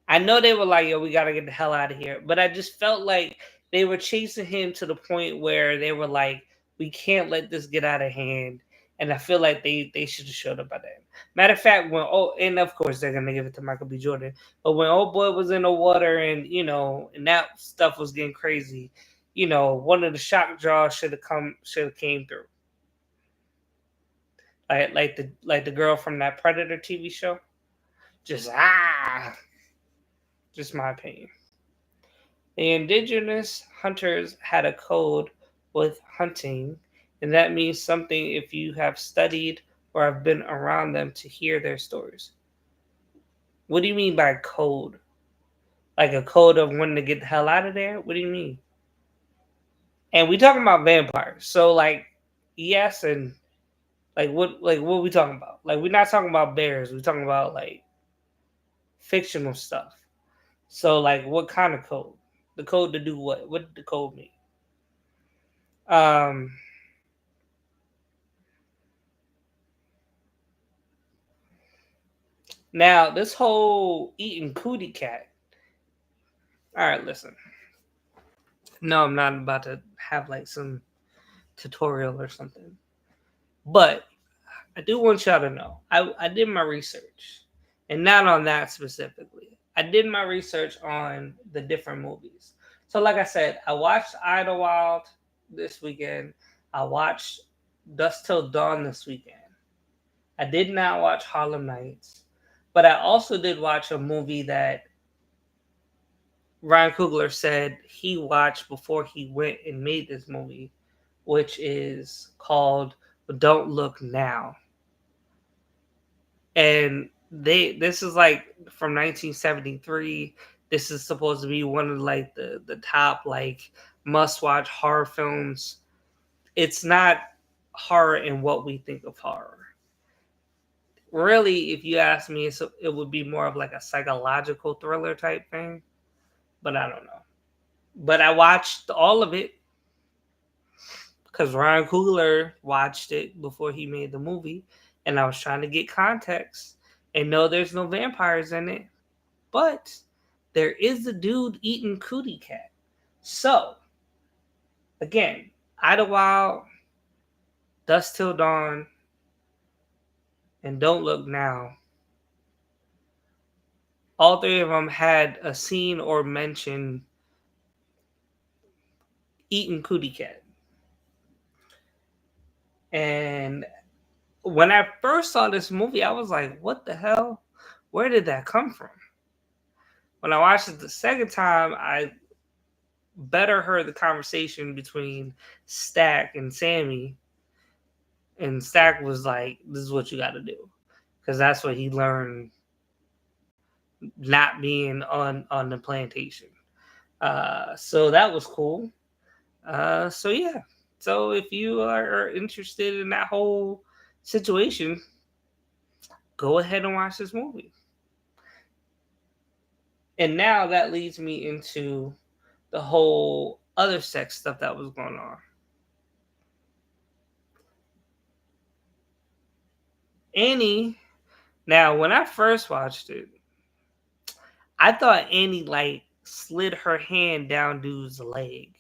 I know they were like, yo, we gotta get the hell out of here. But I just felt like they were chasing him to the point where they were like, we can't let this get out of hand. And I feel like they should have showed up by then. Matter of fact, and of course they're gonna give it to Michael B. Jordan. But when old boy was in the water and and that stuff was getting crazy, one of the shock jaws should have came through. Like the girl from that Predator TV show. Just just my opinion. The indigenous hunters had a code with hunting, and that means something if you have studied or have been around them to hear their stories. What do you mean by code? Like a code of when to get the hell out of there? What do you mean? And we talking about vampires. So like yes, and like what we talking about? Like we're not talking about bears, we're talking about like fictional stuff. So like what kind of code? The code to do what? What did the code mean? Um Now, this whole eating cootie cat. All right, listen. No, I'm not about to have like some tutorial or something. But I do want y'all to know I did my research. And not on that specifically. I did my research on the different movies. So, like I said, I watched Idlewild this weekend. I watched Dusk Till Dawn this weekend. I did not watch Harlem Nights. But I also did watch a movie that Ryan Coogler said he watched before he went and made this movie, which is called Don't Look Now. And this is like from 1973. This is supposed to be one of like the top like must watch horror films. It's not horror in what we think of horror. Really, if you ask me, it would be more of like a psychological thriller type thing, but I don't know. But I watched all of it because Ryan Coogler watched it before he made the movie, and I was trying to get context. And no, there's no vampires in it, but there is a dude eating cootie cat. So again, Idlewild, Dust Till Dawn, and Don't Look Now. All three of them had a scene or mention eating cootie cat. And when I first saw this movie, I was like, what the hell? Where did that come from? When I watched it the second time, I better heard the conversation between Stack and Sammy. And Stack was like, this is what you got to do. Because that's what he learned not being on the plantation. So that was cool. So yeah. So if you are interested in that whole situation, go ahead and watch this movie. And now that leads me into the whole other sex stuff that was going on. Annie, now when I first watched it, I thought Annie like slid her hand down dude's leg.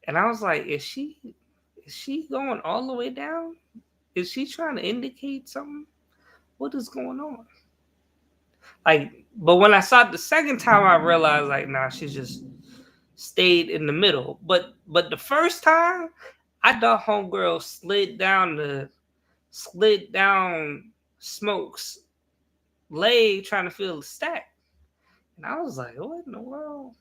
And I was like, is she going all the way down? Is she trying to indicate something? what is going on? Like, but when I saw it the second time, I realized like, nah, she just stayed in the middle. But the first time, I thought homegirl slid down Smoke's leg trying to feel the stack, and I was like, what in the world?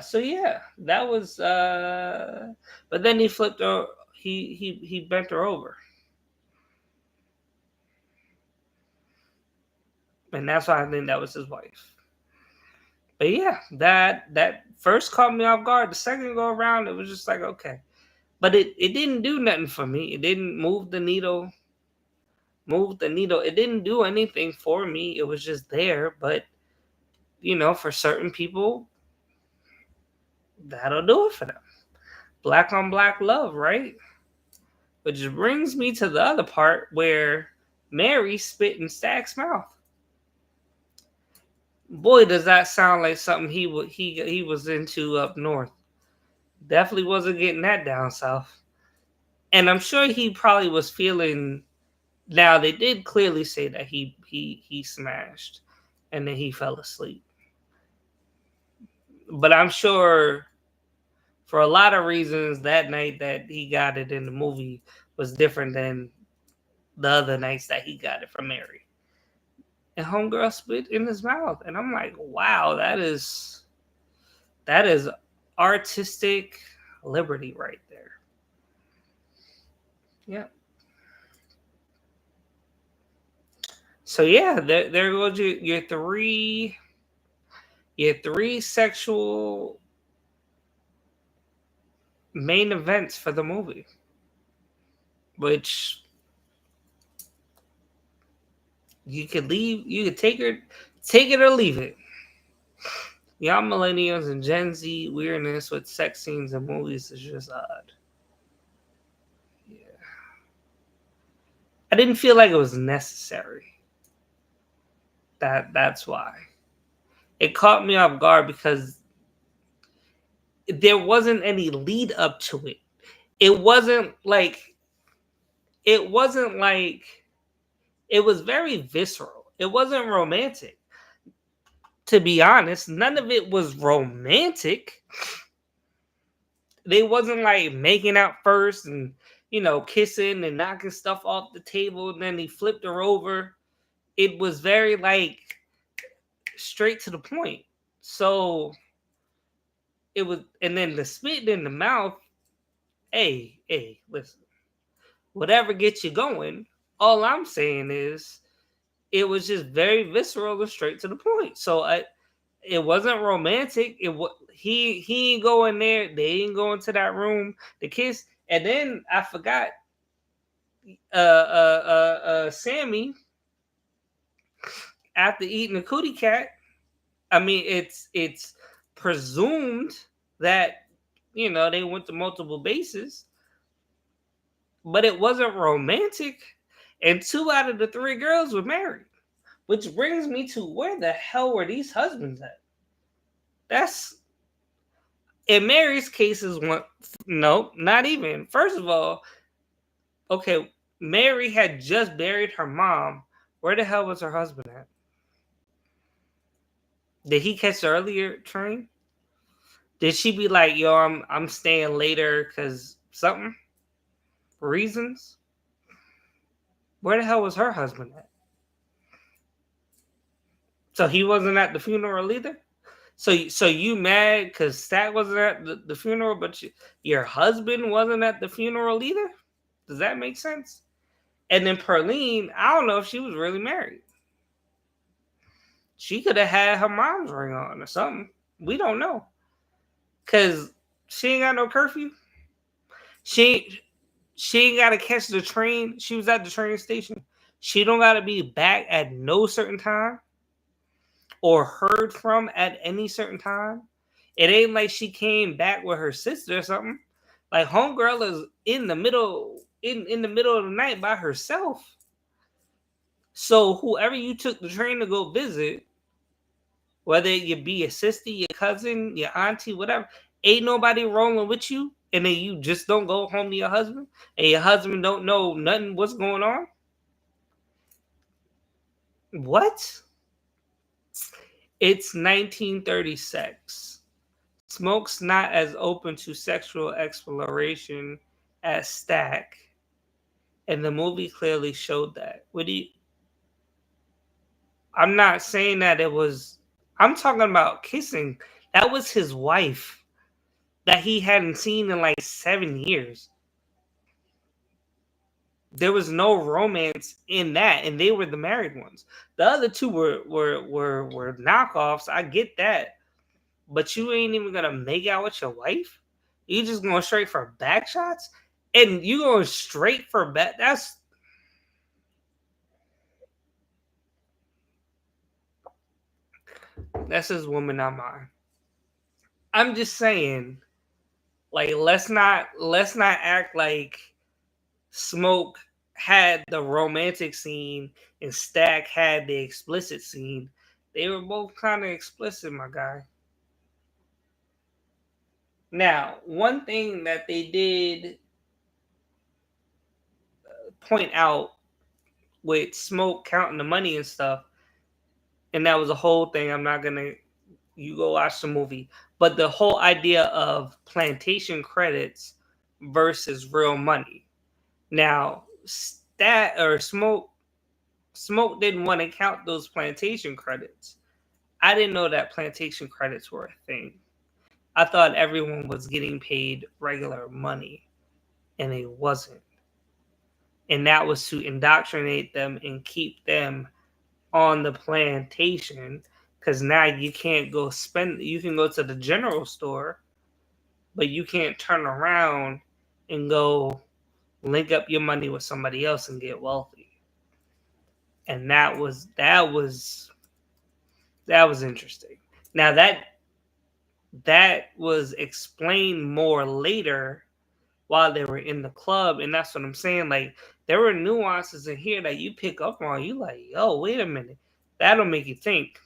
So yeah, that was. But then he flipped her. He bent her over, and that's why I think that was his wife. But yeah, that first caught me off guard. The second go around, it was just like okay, but it didn't do nothing for me. It didn't move the needle. Move the needle. It didn't do anything for me. It was just there. But for certain people, that'll do it for them. Black on black love, right? Which brings me to the other part where Mary spit in Stack's mouth. Boy, does that sound like something he was into up north. Definitely wasn't getting that down south. And I'm sure he probably was feeling. Now they did clearly say that he smashed, and then he fell asleep. But I'm sure for a lot of reasons that night that he got it in the movie was different than the other nights that he got it from Mary. And homegirl spit in his mouth, and I'm like, wow, that is artistic liberty right there. Yeah. So yeah, there goes your three sexual main events for the movie, which you could take it or leave it. Y'all millennials and Gen Z weirdness with sex scenes and movies is just odd. Yeah. I didn't feel like it was necessary. That's why. It caught me off guard because there wasn't any lead up to it. It wasn't like it wasn't like it was very visceral. It wasn't romantic. To be honest, none of it was romantic. They wasn't like making out first and kissing and knocking stuff off the table and then he flipped her over. It was very like straight to the point. So it was, and then the spit in the mouth. Hey, listen. Whatever gets you going. All I'm saying is, it was just very visceral and straight to the point. So it wasn't romantic. It was he ain't go in there. They ain't go into that room. The kiss, and then I forgot. Sammy, after eating the cootie cat, I mean, it's presumed that they went to multiple bases, but it wasn't romantic. And 2 out of the 3 girls were married, which brings me to where the hell were these husbands at? That's in Mary's case is one. No, not even. First of all, okay, Mary had just buried her mom. Where the hell was her husband at? Did he catch the earlier train? Did she be like, "Yo, I'm staying later because something reasons"? Where the hell was her husband at? So he wasn't at the funeral either. So you mad because Stat wasn't at the funeral, but your husband wasn't at the funeral either? Does that make sense? And then Perlene, I don't know if she was really married. She could have had her mom's ring on or something. We don't know. Cause she ain't got no curfew. She she ain't gotta catch the train. She was at the train station. She don't gotta be back at no certain time or heard from at any certain time. It ain't like she came back with her sister or something. Like homegirl is in the middle of the night by herself. So whoever you took the train to go visit, whether you be your sister, your cousin, your auntie, whatever, ain't nobody rolling with you, and then you just don't go home to your husband, and your husband don't know nothing what's going on. What? It's 1936. Smoke's not as open to sexual exploration as Stack, and the movie clearly showed that. What do you? I'm not saying that it was. I'm talking about kissing. That was his wife that he hadn't seen in like 7 years. There was no romance in that, and they were the married ones. The other two were knockoffs. I get that, but you ain't even gonna make out with your wife. You just going straight for back shots, and you going straight for back. That's his woman, not mine. I'm just saying, like, let's not act like Smoke had the romantic scene and Stack had the explicit scene. They were both kind of explicit, my guy. Now, one thing that they did point out with Smoke counting the money and stuff, and that was a whole thing. I'm not gonna. You go watch the movie, but the whole idea of plantation credits versus real money. Now, Stat or Smoke didn't want to count those plantation credits. I didn't know that plantation credits were a thing. I thought everyone was getting paid regular money, and it wasn't. And that was to indoctrinate them and keep them on the plantation. Because now you can't go spend, you can go to the general store, but you can't turn around and go link up your money with somebody else and get wealthy. And that was interesting. Now that was explained more later while they were in the club, and that's what I'm saying. Like there were nuances in here that you pick up on. You like, yo, wait a minute, that'll make you think.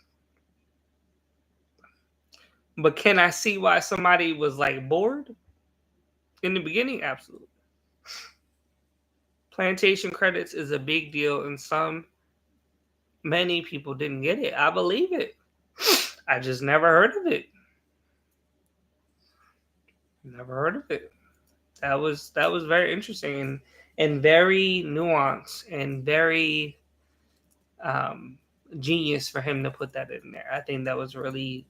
But can I see why somebody was like bored in the beginning? Absolutely. Plantation credits is a big deal, and many people didn't get it. I believe it. I just never heard of it. Never heard of it. That was very interesting and very nuanced and very um, genius for him to put that in there. I think that was really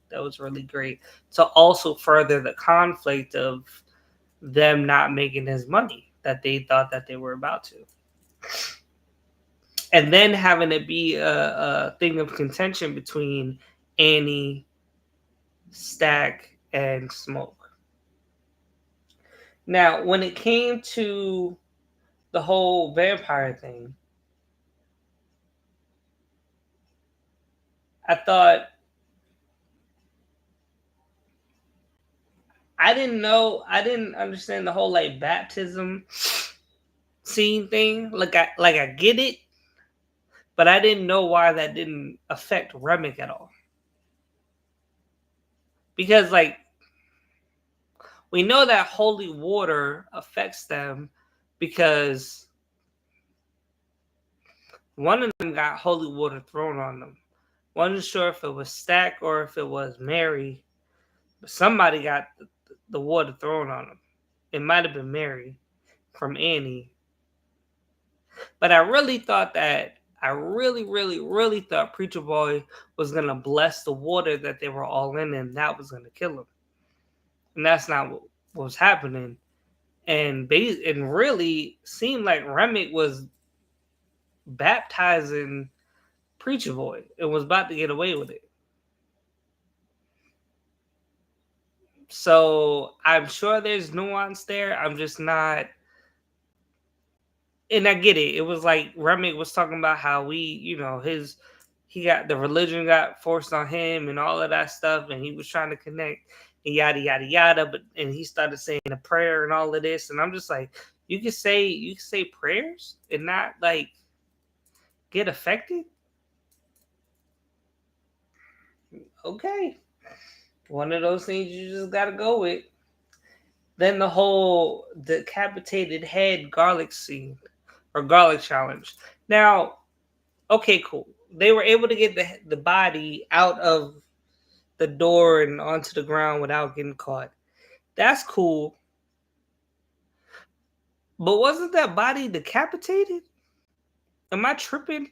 great to also further the conflict of them not making his money that they thought that they were about to, and then having it be a thing of contention between Annie, Stack, and Smoke. Now, when it came to the whole vampire thing, I thought I didn't understand the whole like baptism scene thing. Like I get it, but I didn't know why that didn't affect Remick at all. Because like we know that holy water affects them because one of them got holy water thrown on them. Wasn't sure if it was Stack or if it was Mary, but somebody got the water thrown on them. It might have been Mary from Annie. But I really, really, really thought Preacher Boy was gonna bless the water that they were all in, and that was gonna kill him. And that's not what was happening. And really seemed like Remick was baptizing Preacher Boy and was about to get away with it. So I'm sure there's nuance there. I'm just not, and I get it. It was like Remick was talking about how he got the religion got forced on him and all of that stuff, and he was trying to connect and yada yada yada. But and he started saying a prayer and all of this, and I'm just like, you can say prayers and not like get affected. Okay, one of those things you just gotta go with. Then the whole decapitated head garlic scene or garlic challenge. Now, okay, cool. they were able to get the body out of the door and onto the ground without getting caught. That's cool. But wasn't that body decapitated? Am I tripping?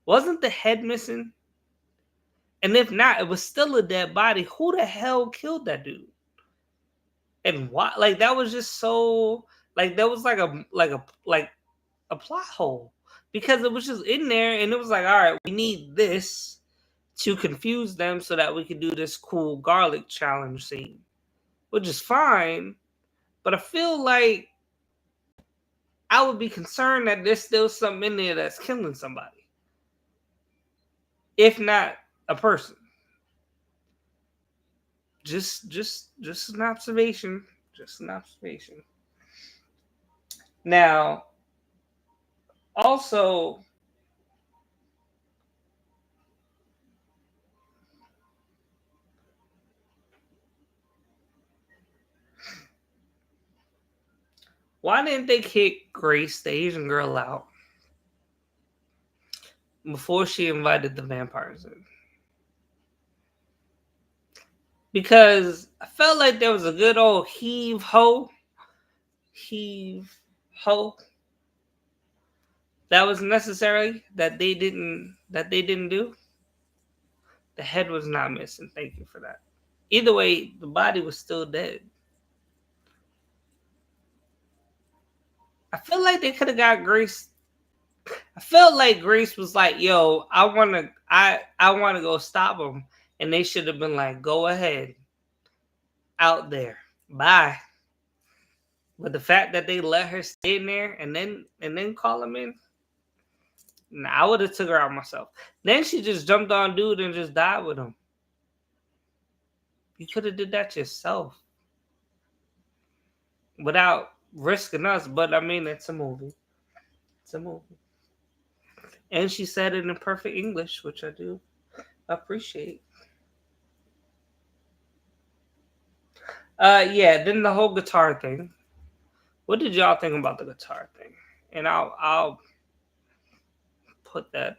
Wasn't the head missing? And if not, it was still a dead body. Who the hell killed that dude? And why? Like that was just so like that was like a plot hole because it was just in there and it was like, all right, we need this to confuse them so that we can do this cool garlic challenge scene, which is fine. But I feel like I would be concerned that there's still something in there that's killing somebody, if not a person. Just an observation. Just an observation. Now, also, why didn't they kick Grace, the Asian girl, out before she invited the vampires in? Because I felt like there was a good old heave ho that was necessary that they didn't do. The head was not missing. Thank you for that. Either way, the body was still dead. I feel like they could have got Grace. I felt like Grace was like, "Yo, I wanna go stop him," and they should have been like, "Go ahead, out there, bye." But the fact that they let her stay in there and then call him in, nah, I would have took her out myself. Then she just jumped on dude and just died with him. You could have did that yourself without risking us. But I mean, it's a movie. It's a movie. And she said it in perfect English, which I do appreciate. Yeah. Then the whole guitar thing. What did y'all think about the guitar thing? And I'll put that.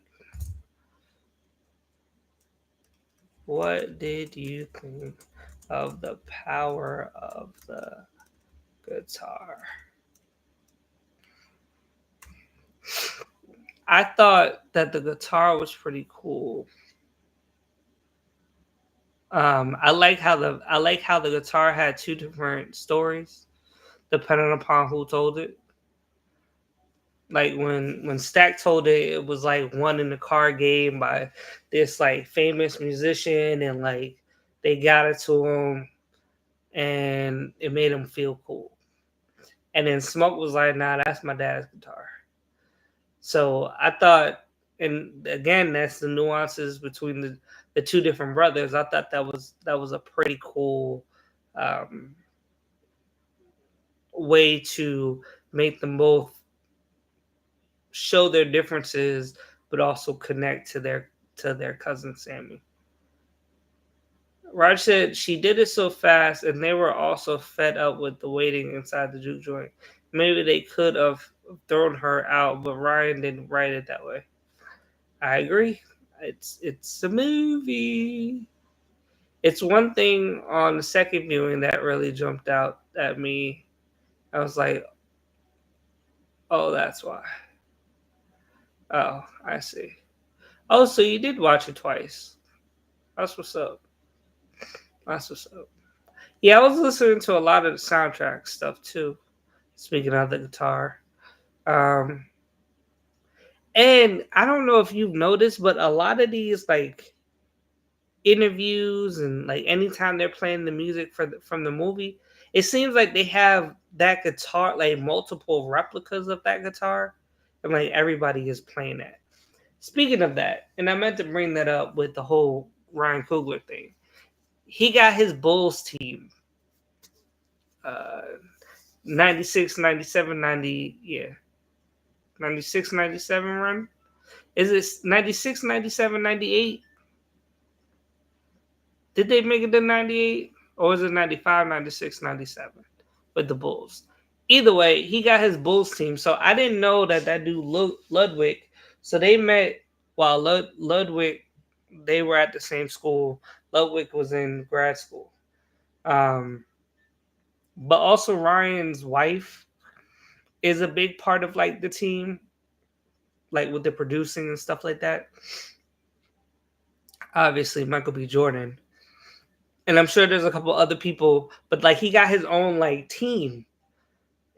What did you think of the power of the guitar? I thought that the guitar was pretty cool. I like how the guitar had two different stories depending upon who told it. Like when Stack told it, it was like one in the car game by this like famous musician, and like they got it to him, and it made him feel cool. And then Smoke was like, "Nah, that's my dad's guitar." So I thought, and again, that's the nuances between the two different brothers. I thought that was a pretty cool um, way to make them both show their differences, but also connect to their cousin Sammy. Raj said she did it so fast, and they were also fed up with the waiting inside the juke joint. Maybe they could have thrown her out, but Ryan didn't write it that way. I agree. It's a movie. It's one thing on the second viewing that really jumped out at me. I was like, "Oh, that's why." Oh, I see. Oh, so you did watch it twice. That's what's up. That's what's up. Yeah, I was listening to a lot of the soundtrack stuff too. Speaking of the guitar, um, and I don't know if you've noticed, but a lot of these like interviews and like anytime they're playing the music from the movie, it seems like they have that guitar, like multiple replicas of that guitar, and like everybody is playing that. Speaking of that, and I meant to bring that up with the whole Ryan Coogler thing. He got his Bulls team, uh, 96, 97, 90, yeah, 96, 97 run. Is it 96, 97, 98? Did they make it to 98? Or was it 95, 96, 97 with the Bulls? Either way, he got his Bulls team. So I didn't know that dude Ludwig. So they met while Ludwig, they were at the same school. Ludwig was in grad school. Um, but also Ryan's wife is a big part of like the team, like with the producing and stuff like that. Obviously, Michael B. Jordan, and I'm sure there's a couple other people, but like he got his own like team,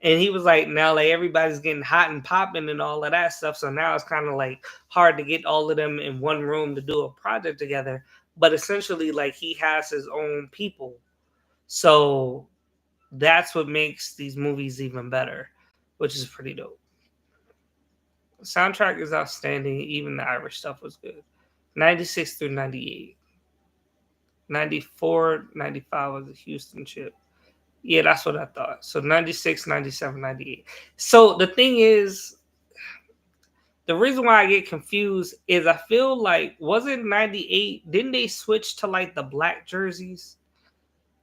and he was like, now like everybody's getting hot and popping and all of that stuff. So now it's kind of like hard to get all of them in one room to do a project together. But essentially, like he has his own people, so that's what makes these movies even better, which is pretty dope. Soundtrack is outstanding. Even the Irish stuff was good. 96 through 98. 94, 95 was a Houston chip. Yeah, that's what I thought. So 96, 97, 98. So the thing is, the reason why I get confused is I feel like, wasn't 98, didn't they switch to like the black jerseys?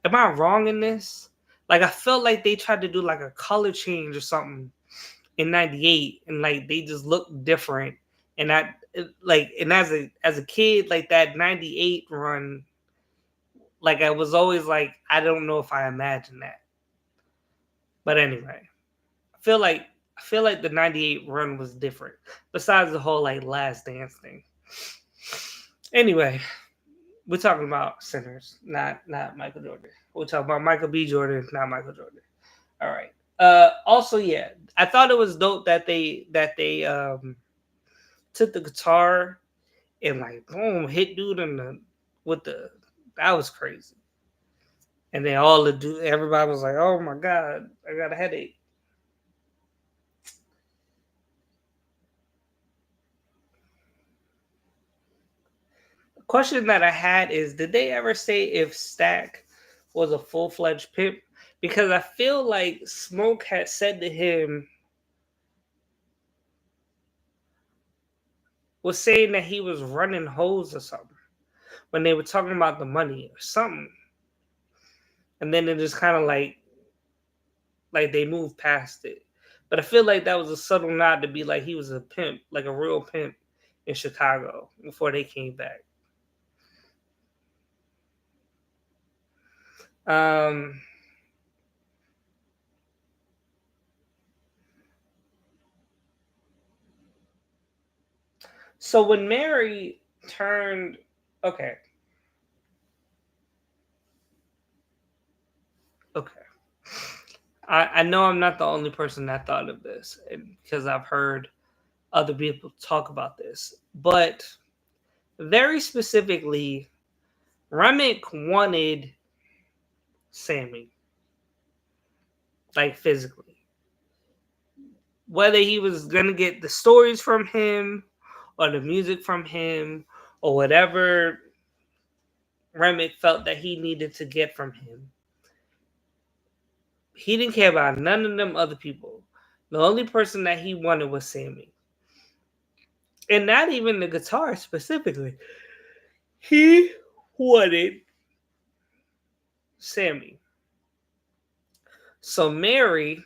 Am I wrong in this? Like, I felt like they tried to do like a color change or something in 98, and like they just looked different. And I like, and as a kid, like that 98 run, like I was always like, I don't know if I imagined that. But anyway, I feel like the 98 run was different. Besides the whole like last dance thing. Anyway, we're talking about sinners, not Michael Jordan. We're talking about Michael B. Jordan, not Michael Jordan. All right. Also, yeah, I thought it was dope that they took the guitar and like boom hit dude in the with the that was crazy. And then all the dude, everybody was like, "Oh my god, I got a headache." The question that I had is, did they ever say if Stack was a full-fledged pimp? Because I feel like Smoke had said to him, was saying that he was running hoes or something when they were talking about the money or something. And then it just kind of like they moved past it. But I feel like that was a subtle nod to be like he was a pimp, like a real pimp in Chicago before they came back. Um, so when Mary turned, okay, okay. I know I'm not the only person that thought of this, and because I've heard other people talk about this, but very specifically, Remick wanted Sammy, like physically. Whether he was gonna get the stories from him or the music from him or whatever Remick felt that he needed to get from him, he didn't care about none of them other people. The only person that he wanted was Sammy. And not even the guitar specifically. He wanted Sammy. So Mary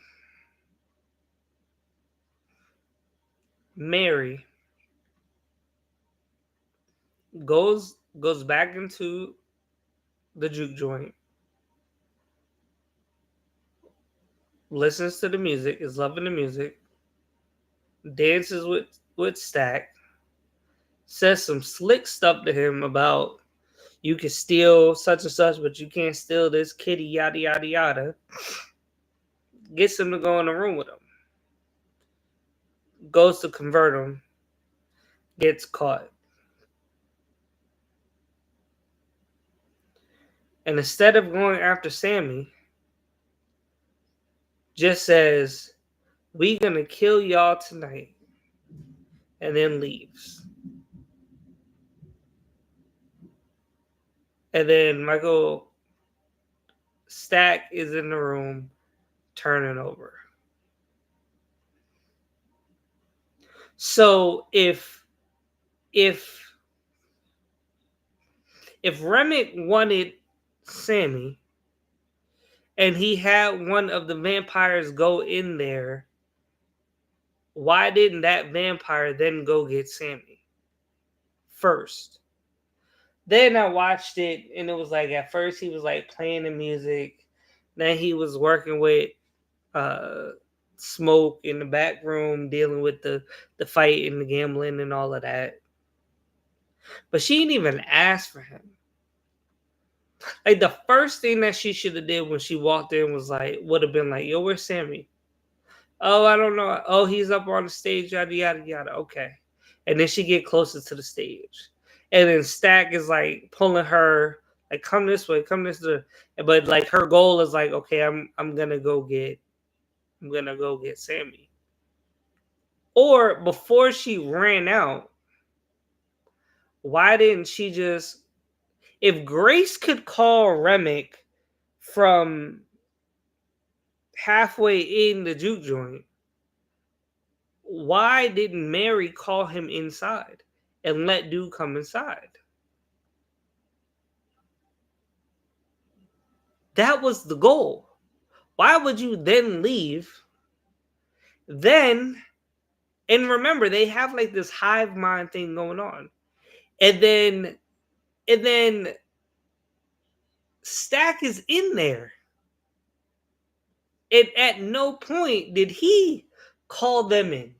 goes back into the juke joint, listens to the music, is loving the music, dances with Stack, says some slick stuff to him about you can steal such and such, but you can't steal this kitty, yada yada yada. Gets him to go in the room with him. Goes to convert him, gets caught. And instead of going after Sammy, just says, "We gonna kill y'all tonight," and then leaves. And then Michael Stack is in the room turning over. So if if Remick wanted Sammy and he had one of the vampires go in there, why didn't that vampire then go get Sammy? first. Then I watched it, and it was like at first he was like playing the music. Then he was working with uh, Smoke in the back room, dealing with the fight and the gambling and all of that. But she didn't even ask for him. Like the first thing that she should have did when she walked in was like would have been like, "Yo, where's Sammy?" Oh, I don't know. Oh, he's up on the stage. Yada yada yada. Okay, and then she get closer to the stage, and then Stack is like pulling her like, "Come this way, come this way." But like her goal is like, "Okay, I'm gonna go get Sammy." Or before she ran out, why didn't she just? If Grace could call Remick from halfway in the juke joint, why didn't Mary call him inside and let dude come inside? That was the goal. Why would you then leave? Then, and remember, they have like this hive mind thing going on. And then Stack is in there. And at no point did he call them in.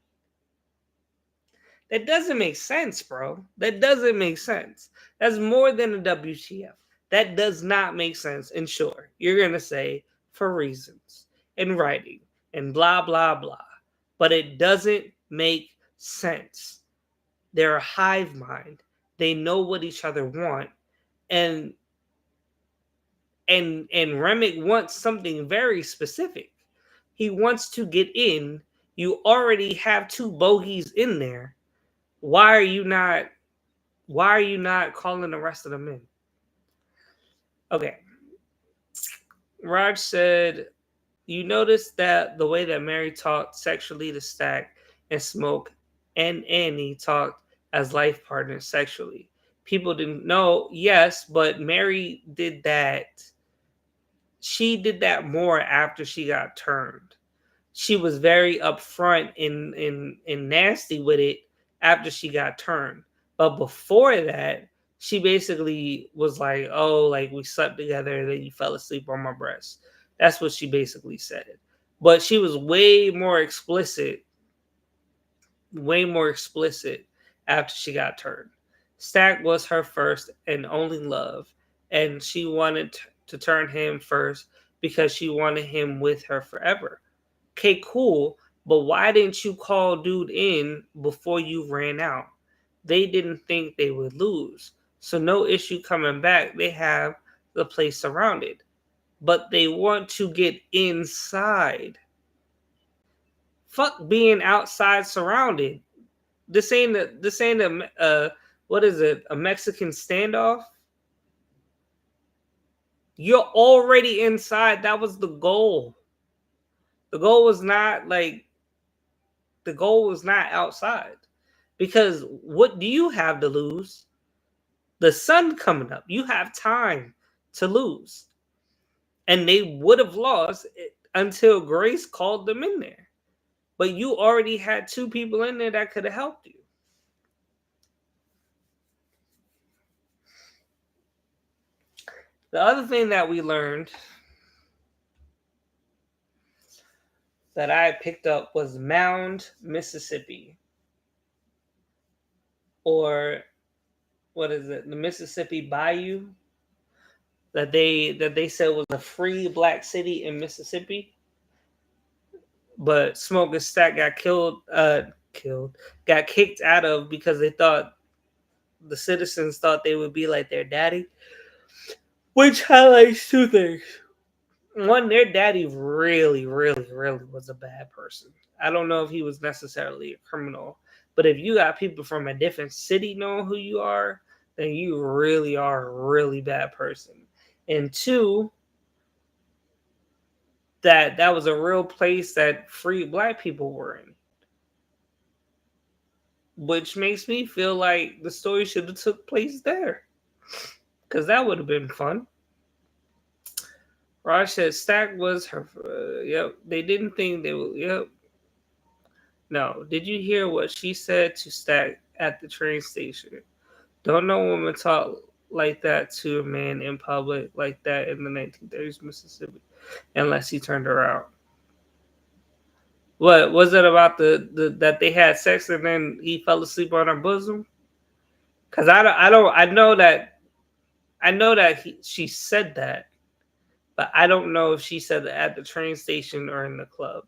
That doesn't make sense, bro. That doesn't make sense. That's more than a WTF. That does not make sense. And sure, you're going to say for reasons and writing and blah, blah, blah. But it doesn't make sense. They're a hive mind. They know what each other want. And Remick wants something very specific. He wants to get in. You already have two bogeys in there. Why are you not calling the rest of them in? Okay. Raj said, you noticed that the way that Mary talked sexually to Stack and Smoke and Annie talked as life partners sexually. People didn't know, yes, but Mary did that. She did that more after she got turned. She was very upfront and nasty with it after she got turned. But before that, she basically was like, "Oh, like we slept together, and then you fell asleep on my breast." That's what she basically said. But she was way more explicit after she got turned. Stack was her first and only love, and she wanted to turn him first because she wanted him with her forever. Okay, cool. But why didn't you call dude in before you ran out? They didn't think they would lose. So no issue coming back. They have the place surrounded. But they want to get inside. Fuck being outside surrounded. This ain't a what is it? A Mexican standoff? You're already inside. That was the goal. The goal was not like the goal was not outside. Because what do you have to lose? The sun coming up. You have time to lose. And they would have lost until Grace called them in there. But you already had two people in there that could have helped you. The other thing that we learned that I picked up was Mound, Mississippi. Or what is it? The Mississippi Bayou that they said was a free black city in Mississippi. But Smoke and Stack got got kicked out of because they thought the citizens thought they would be like their daddy, which highlights two things. One, their daddy really, really, really was a bad person. I don't know if he was necessarily a criminal, but if you got people from a different city knowing who you are, then you really are a really bad person. And two, that was a real place that free black people were in, which makes me feel like the story should have took place there, because that would have been fun. Raj said Stack was her. Yep, they didn't think they would. Yep. No, did you hear what she said to Stack at the train station? Don't no woman talk like that to a man in public like that in the 1930s Mississippi unless he turned around. What was it about the that they had sex and then he fell asleep on her bosom? Because I know that she said that, but I don't know if she said it at the train station or in the club.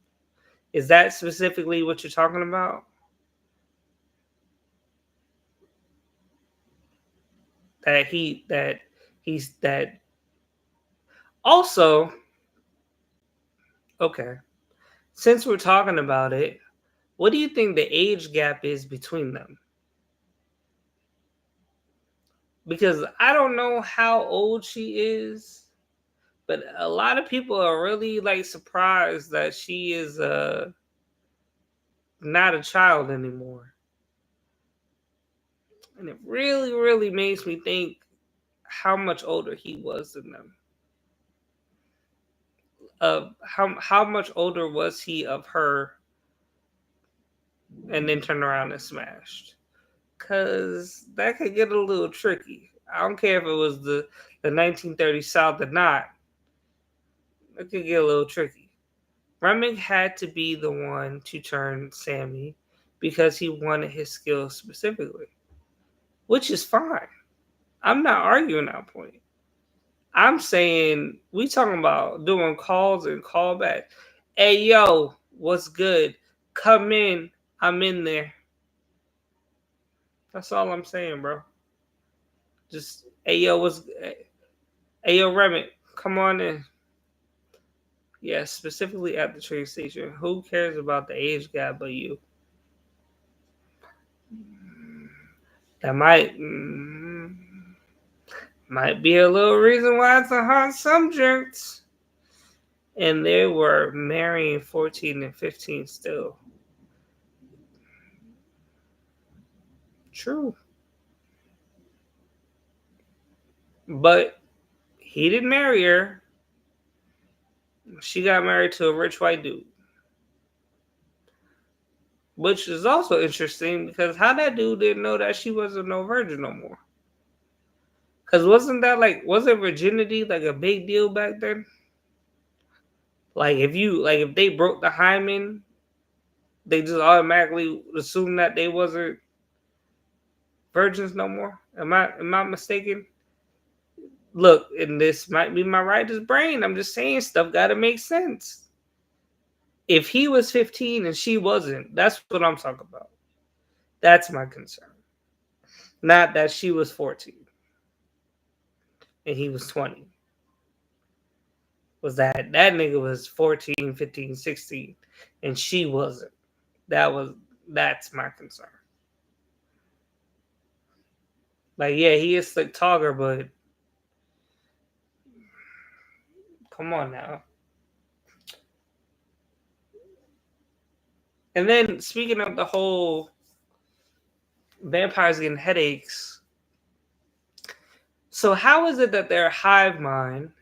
Is that specifically what you're talking about? That he's that also okay. Since we're talking about it, what do you think the age gap is between them? Because I don't know how old she is, but a lot of people are really like surprised that she is not a child anymore. And it really, really makes me think how much older he was than them. How much older was he of her, and then turned around and smashed? Cause that could get a little tricky. I don't care if it was the 1930s South or not. It could get a little tricky. Remick had to be the one to turn Sammy because he wanted his skills specifically, which is fine. I'm not arguing that point. I'm saying we talking about doing calls and callback. Hey yo, what's good? Come in. I'm in there. That's all I'm saying, bro. Just hey yo, Remick, come on in. Yeah, specifically at the train station. Who cares about the age gap but you? That might be a little reason why it's a hot subject. And they were marrying 14 and 15 still. True. But he didn't marry her. She got married to a rich white dude. Which is also interesting because how that dude didn't know that she wasn't no virgin no more. Because wasn't virginity like a big deal back then? If they broke the hymen, they just automatically assume that they wasn't virgins no more. Am I mistaken? Look, and this might be my writer's brain. I'm just saying stuff gotta make sense. If he was 15 and she wasn't, that's what I'm talking about. That's my concern. Not that she was 14 and he was 20. Was that nigga was 14, 15, 16 and she wasn't. That's my concern. Like, yeah, he is slick talker, but come on now. And then speaking of the whole vampires getting headaches, so how is it that they're hive mind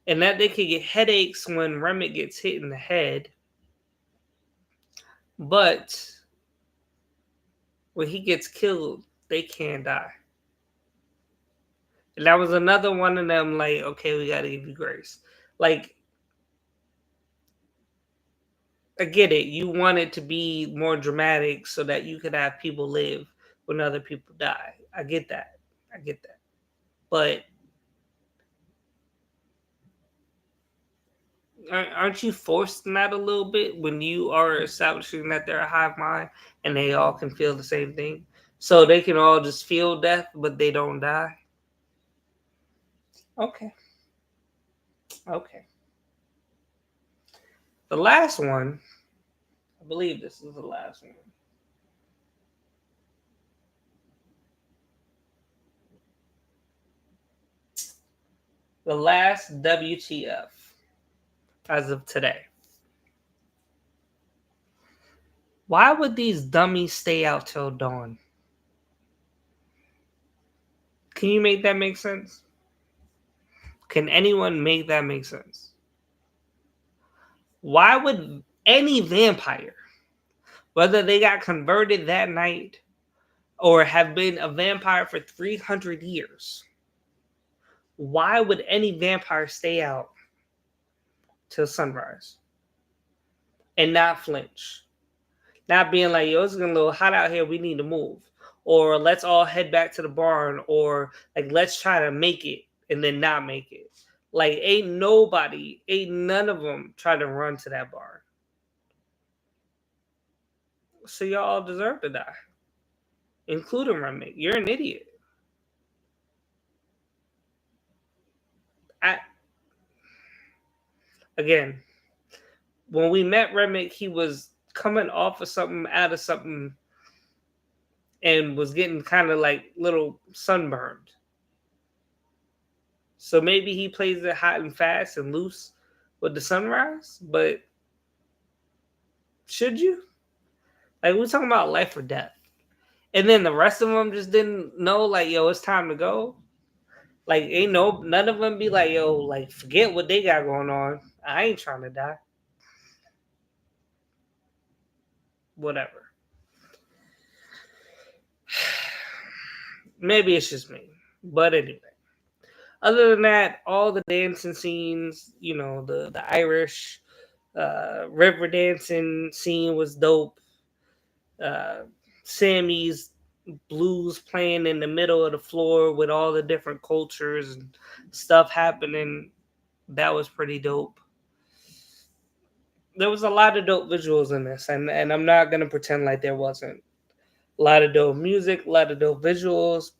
and that they can get headaches when Remick gets hit in the head, but when he gets killed, they can't die? And that was another one of them, like, okay, we gotta give you grace. Like, I get it. You want it to be more dramatic so that you could have people live when other people die. I get that. I get that. But aren't you forced in that a little bit when you are establishing that they're a hive mind and they all can feel the same thing? So they can all just feel death, but they don't die? Okay. Okay. The last one, I believe this is the last one. The last WTF as of today. Why would these dummies stay out till dawn? Can you make that make sense? Can anyone make that make sense? Why would any vampire, whether they got converted that night or have been a vampire for 300 years, why would any vampire stay out till sunrise and not flinch? Not being like, yo, it's getting a little hot out here, we need to move. Or let's all head back to the barn, or like let's try to make it and then not make it. Like ain't none of them try to run to that barn. So y'all all deserve to die, including Remy. You're an idiot. I Again, when we met Remick, he was coming off of something, out of something, and was getting kind of like little sunburned. So maybe he plays it hot and fast and loose with the sunrise, but should you? Like, we're talking about life or death. And then the rest of them just didn't know, like, yo, it's time to go. Like, ain't no, none of them be like, yo, like, forget what they got going on. I ain't trying to die. Whatever. Maybe it's just me. But anyway. Other than that, all the dancing scenes, the Irish river dancing scene was dope. Uh, Sammy's blues playing in the middle of the floor with all the different cultures and stuff happening. That was pretty dope. There was a lot of dope visuals in this, and I'm not gonna pretend like there wasn't. A lot of dope music, a lot of dope visuals,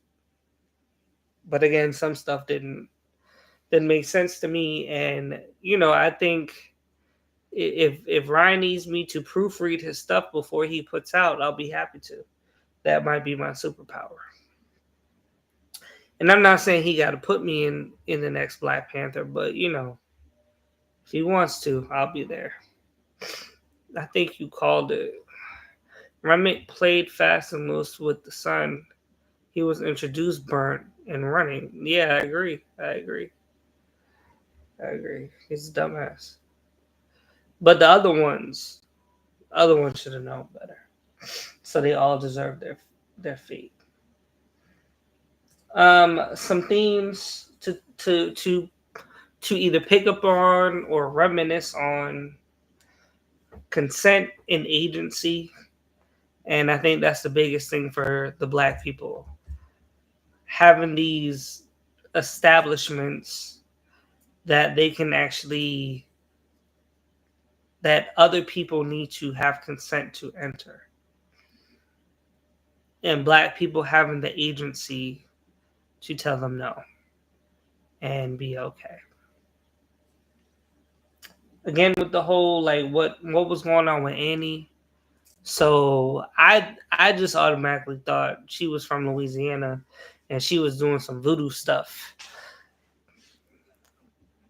but again, some stuff didn't make sense to me. And I think if Ryan needs me to proofread his stuff before he puts out, I'll be happy to. That might be my superpower. And I'm not saying he got to put me in the next Black Panther, but if he wants to, I'll be there. I think you called it. Remick played fast and loose with the sun. He was introduced burnt and running. Yeah, I agree. He's a dumbass. But the other ones should have known better. So they all deserve their fate. Some themes to either pick up on or reminisce on: consent and agency. And I think that's the biggest thing for the Black people. Having these establishments that they can actually, that other people need to have consent to enter. And Black people having the agency to tell them no and be okay. Again, with the whole, like, what was going on with Annie. So I just automatically thought she was from Louisiana and she was doing some voodoo stuff.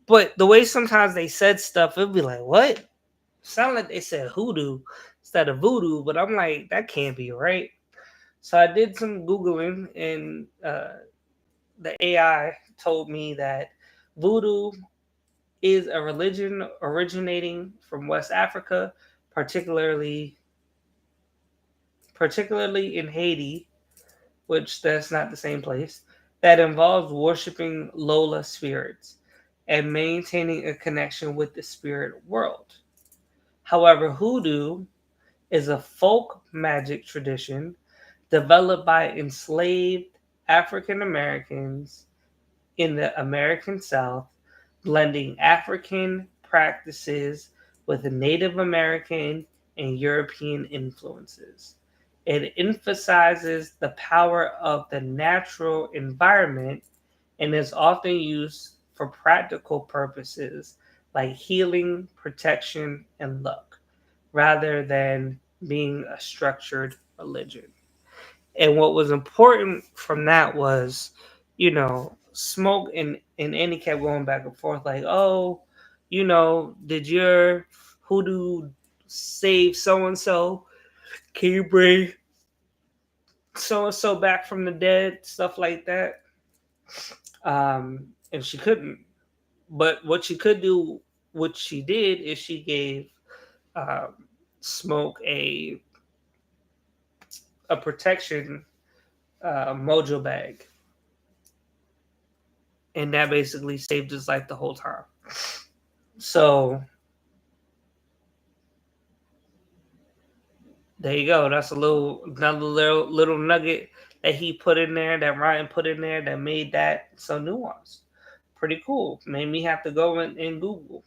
But the way sometimes they said stuff, it'd be like, what? Sound like they said hoodoo instead of voodoo, but I'm like, that can't be right. So I did some Googling, and the AI told me that voodoo is a religion originating from West Africa, particularly in Haiti, which that's not the same place, that involves worshiping Lola spirits and maintaining a connection with the spirit world. However, hoodoo is a folk magic tradition developed by enslaved African Americans in the American South, blending African practices with Native American and European influences. It emphasizes the power of the natural environment and is often used for practical purposes like healing, protection, and luck, rather than being a structured religion. And what was important from that was, Smoke and Andy kept going back and forth like, oh, did your hoodoo save so and so? Can you bring so and so back from the dead? Stuff like that. And she couldn't. But what she could do, what she did, is she gave Smoke a protection mojo bag, and that basically saved his life the whole time. So there you go. That's another little nugget that he put in there, that Ryan put in there, that made that so nuanced. Pretty cool. Made me have to go and Google.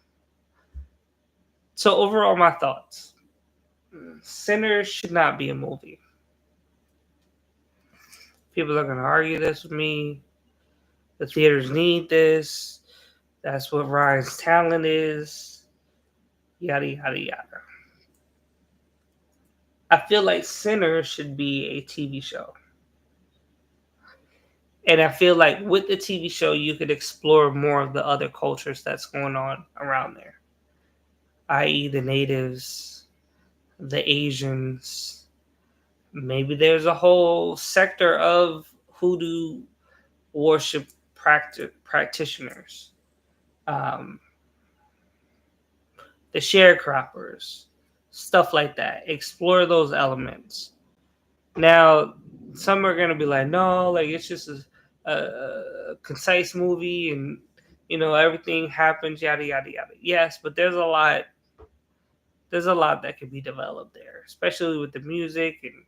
So overall, my thoughts: Sinners should not be a movie. People are gonna argue this with me. The theaters need this. That's what Ryan's talent is. Yada yada yada. I feel like Sinners should be a TV show. And I feel like with the TV show, you could explore more of the other cultures that's going on around there, i.e., the natives, the Asians. Maybe there's a whole sector of hoodoo worship practitioners, um, the sharecroppers, stuff like that. Explore those elements. Now, some are gonna be like, no, like it's just a concise movie, and everything happens, yada yada yada. Yes, but there's a lot. There's a lot that could be developed there, especially with the music and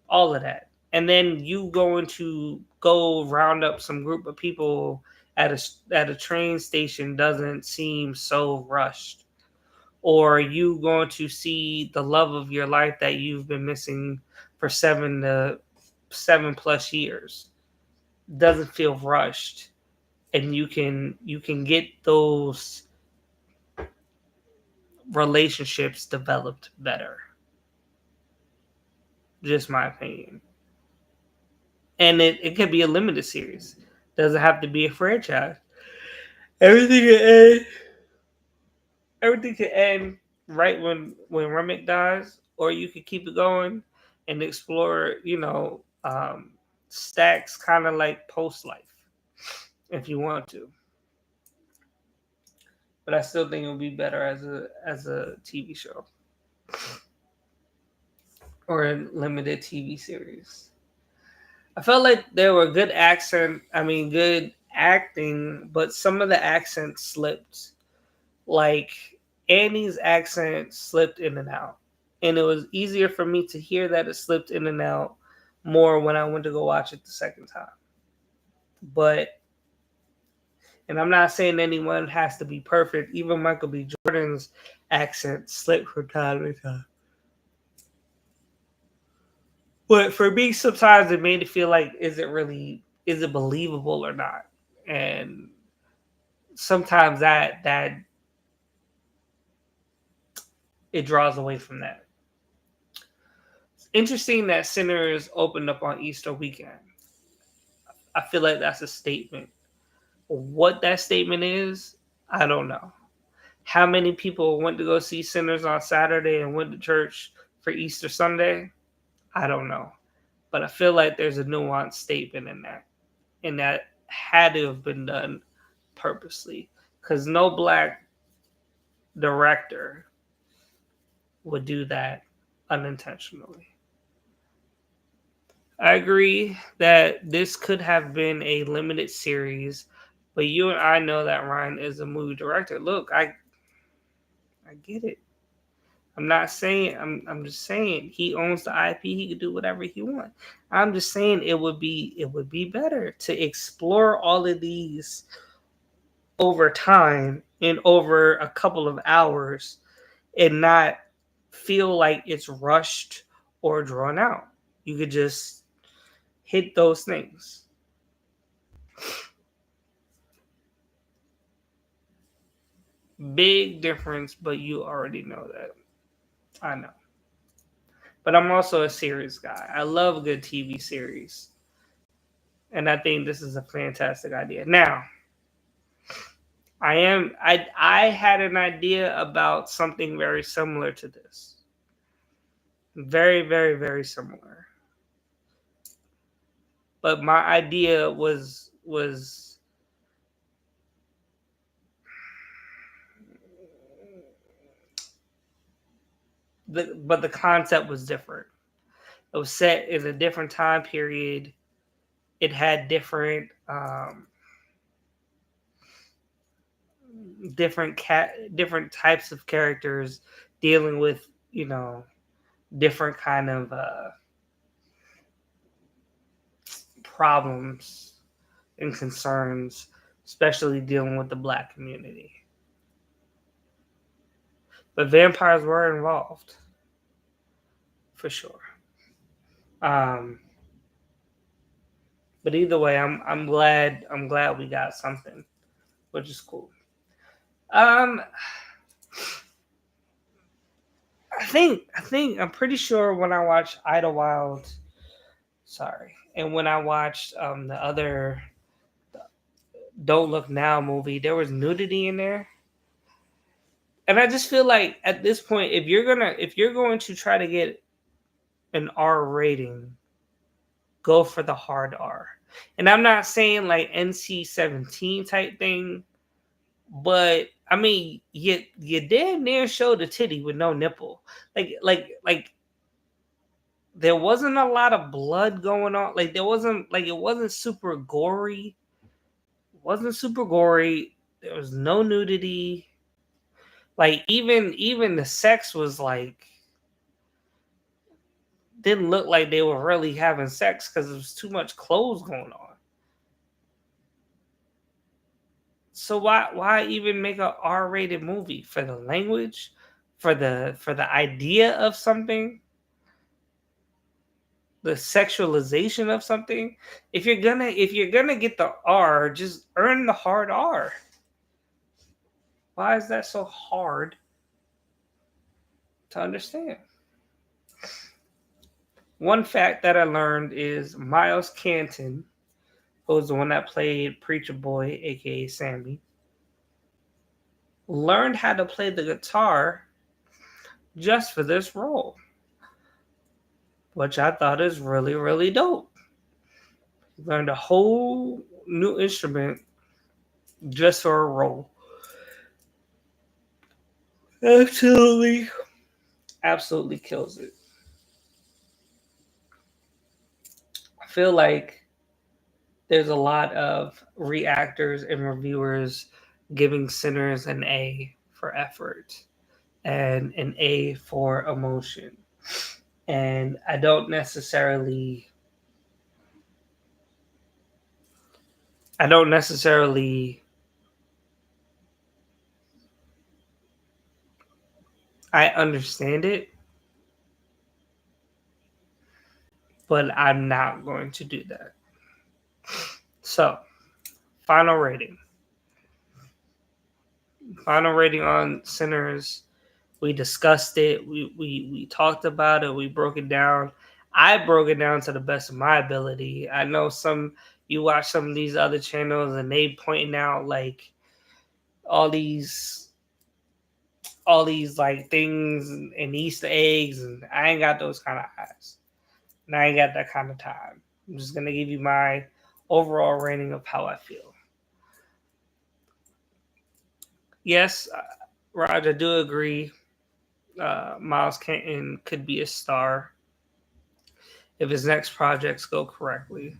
all of that. And then you going to go round up some group of people at a train station doesn't seem so rushed. Or you going to see the love of your life that you've been missing for 7 plus years doesn't feel rushed, and you can get those relationships developed better. Just my opinion. And it could be a limited series. Doesn't have to be a franchise. Everything can end. Everything can end right when Remick dies, or you could keep it going and explore. Stacks kind of like post life if you want to. But I still think it would be better as a TV show or a limited TV series. I felt like there were good acting, but some of the accents slipped. Like Annie's accent slipped in and out. And it was easier for me to hear that it slipped in and out more when I went to go watch it the second time. But, and I'm not saying anyone has to be perfect. Even Michael B. Jordan's accent slipped from time to time. But for me, sometimes it made it feel like, is it believable or not? And sometimes that it draws away from that. It's interesting that Sinners opened up on Easter weekend. I feel like that's a statement. What that statement is, I don't know. How many people went to go see Sinners on Saturday and went to church for Easter Sunday? I don't know. But I feel like there's a nuanced statement in that. And that had to have been done purposely. Because no black director would do that unintentionally. I agree that this could have been a limited series, but you and I know that Ryan is a movie director. Look, I get it. I'm just saying he owns the IP, he could do whatever he wants. I'm just saying it would be better to explore all of these over time and over a couple of hours and not feel like it's rushed or drawn out. You could just hit those things. Big difference, but you already know that. I know. But I'm also a series guy. I love a good TV series. And I think this is a fantastic idea. Now, I had an idea about something very similar to this. Very, very, very similar. But my idea was the concept was different. It was set in a different time period. It had different types of characters dealing with different kind of problems and concerns, especially dealing with the black community. But vampires were involved for sure. Um, but either way, I'm glad we got something, which is cool. Um, I think I'm pretty sure when I watched Idlewild, sorry, and when I watched the other Don't Look Now movie, there was nudity in there. And I just feel like at this point, if you're going to try to get an R rating, go for the hard R. And I'm not saying like NC-17 type thing, but I mean you damn near showed a titty with no nipple. Like there wasn't a lot of blood going on. Like there wasn't like it wasn't super gory. It wasn't super gory. There was no nudity. Like even the sex was like didn't look like they were really having sex because there was too much clothes going on. So why even make a R-rated movie for the language, for the idea of something, the sexualization of something? If you're gonna get the R, just earn the hard R. Why is that so hard to understand? One fact that I learned is Miles Canton, who was the one that played Preacher Boy, aka Sammy, learned how to play the guitar just for this role, which I thought is really, really dope. He learned a whole new instrument just for a role. Absolutely, absolutely kills it. I feel like there's a lot of reactors and reviewers giving Sinners an A for effort and an A for emotion. And I don't necessarily I understand it, but I'm not going to do that. So, final rating. Final rating on Sinners. We discussed it. We talked about it. We broke it down. I broke it down to the best of my ability. I know you watch some of these other channels and they pointing out like all these all these like things and Easter eggs, and I ain't got those kind of eyes. And I ain't got that kind of time. I'm just gonna give you my overall rating of how I feel. Yes, Raj, I do agree. Miles Kenton could be a star if his next projects go correctly.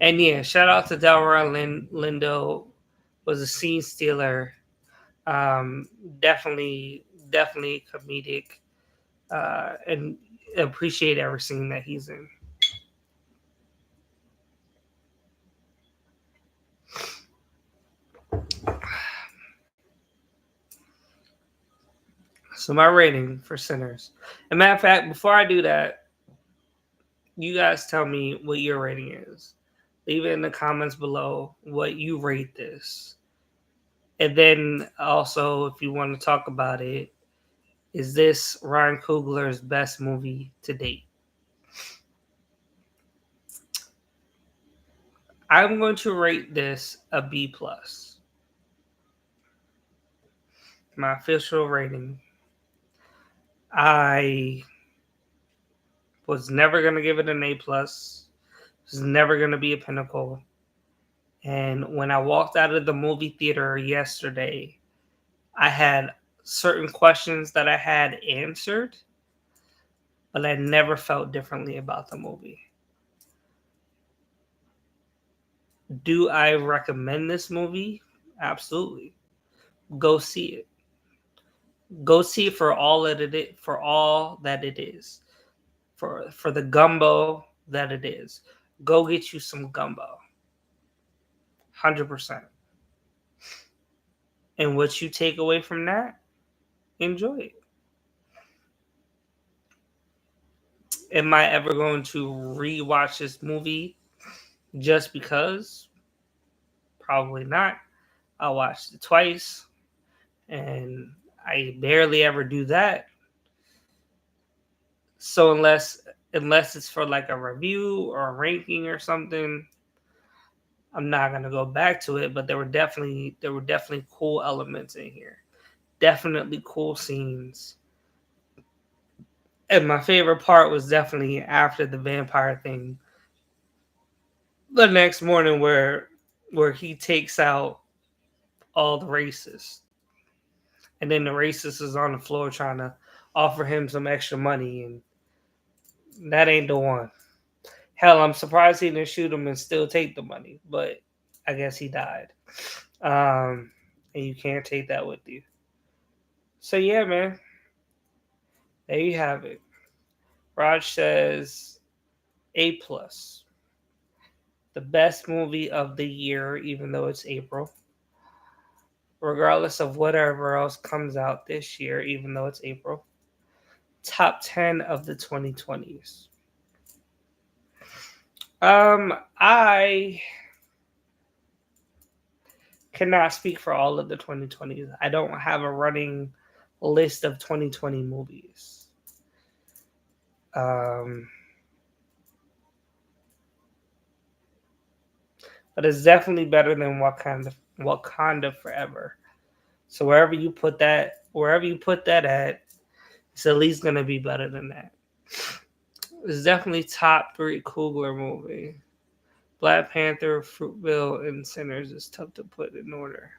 And yeah, shout out to Delroy Lindo, was a scene stealer. Um, definitely comedic, and appreciate every scene that he's in. So my rating for Sinners. And matter of fact, before I do that, you guys tell me what your rating is. Leave it in the comments below what you rate this. And then also, if you want to talk about it, is this Ryan Coogler's best movie to date? I'm going to rate this a B plus. My official rating. I was never going to give it an A plus. It was never going to be a pinnacle. And when I walked out of the movie theater yesterday, I had certain questions that I had answered, but I never felt differently about the movie. Do I recommend this movie? Absolutely. Go see it. Go see it for all that it is, for all that it is. For the gumbo that it is. Go get you some gumbo. 100%. And what you take away from that, enjoy it. Am I ever going to rewatch this movie just because? Probably not. I watched it twice, and I barely ever do that. So unless it's for like a review or a ranking or something, I'm not gonna go back to it. But there were definitely cool elements in here. Definitely cool scenes. And my favorite part was definitely after the vampire thing. The next morning where he takes out all the racists. And then the racist is on the floor trying to offer him some extra money, and that ain't the one. Hell, I'm surprised he didn't shoot him and still take the money, but I guess he died. And you can't take that with you. So yeah, man, there you have it. Raj says A+, the best movie of the year, even though it's April. Regardless of whatever else comes out this year, even though it's April. Top 10 of the 2020s. I cannot speak for all of the 2020s. I don't have a running list of 2020 movies. But it's definitely better than Wakanda Forever. So wherever you put that at, it's at least gonna be better than that. It's definitely top 3 Coogler movie. Black Panther, Fruitvale, and Sinners is tough to put in order.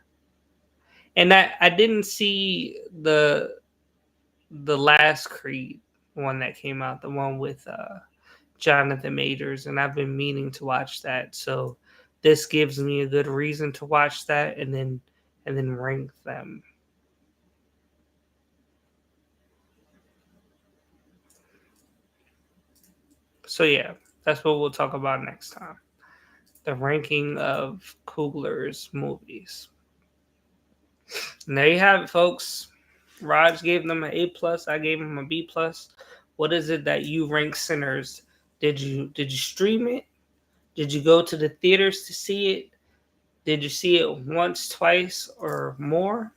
And I didn't see the last Creed one that came out, the one with Jonathan Majors, and I've been meaning to watch that. So this gives me a good reason to watch that and then rank them. So yeah, that's what we'll talk about next time. The ranking of Coogler's movies. And there you have it, folks. Raj gave them an A+. I gave him a B+. What is it that you rank Sinners? Did you stream it? Did you go to the theaters to see it? Did you see it once, twice, or more?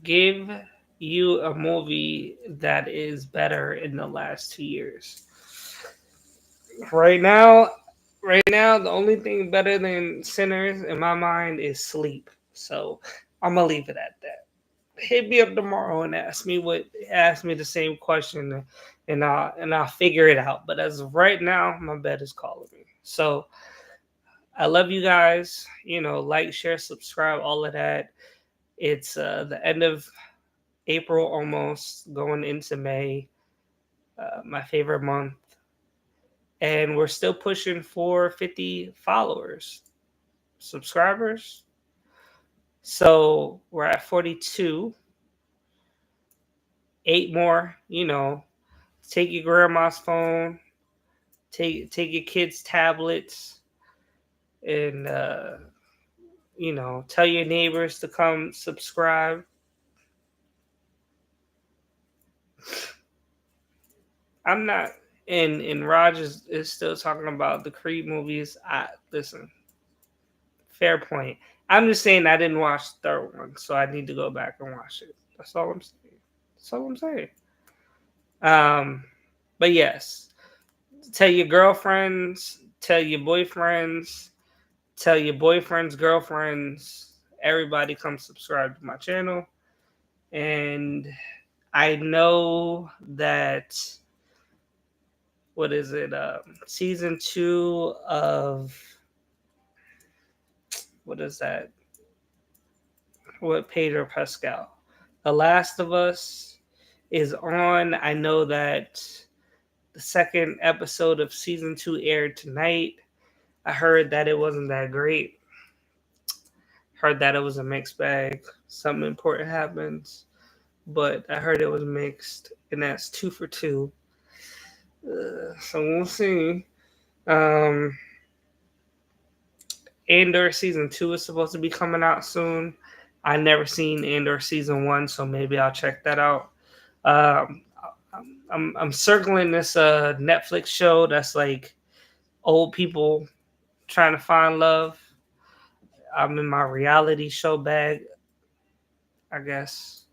Give you a movie that is better in the last 2 years. Right now, the only thing better than Sinners in my mind is Sleep. So I'm gonna leave it at that. Hit me up tomorrow and ask me the same question, and I'll figure it out. But as of right now, my bed is calling me. So I love you guys. Like, share, subscribe, all of that. It's the end of April, almost going into May, my favorite month, and we're still pushing for 50 followers, subscribers. So we're at 42. 8 more. Take your grandma's phone, take your kids' tablets, and tell your neighbors to come subscribe. I'm not, and Raj is still talking about the Creed movies. I listen. Fair point. I'm just saying I didn't watch the third one, so I need to go back and watch it. That's all I'm saying. That's all I'm saying. Um, but yes, tell your girlfriends, tell your boyfriends, tell your boyfriends, girlfriends, everybody come subscribe to my channel. And I know that, what is it? Season 2 of, what is that? What Pedro Pascal? The Last of Us is on. I know that the second episode of season 2 aired tonight. I heard that it wasn't that great. Heard that it was a mixed bag. Something important happens, but I heard it was mixed, and that's 2 for 2. So we'll see. Um, Andor season 2 is supposed to be coming out soon. I never seen Andor season 1, so maybe I'll check that out. Um, I'm circling this Netflix show that's like old people trying to find love. I'm in my reality show bag, I guess.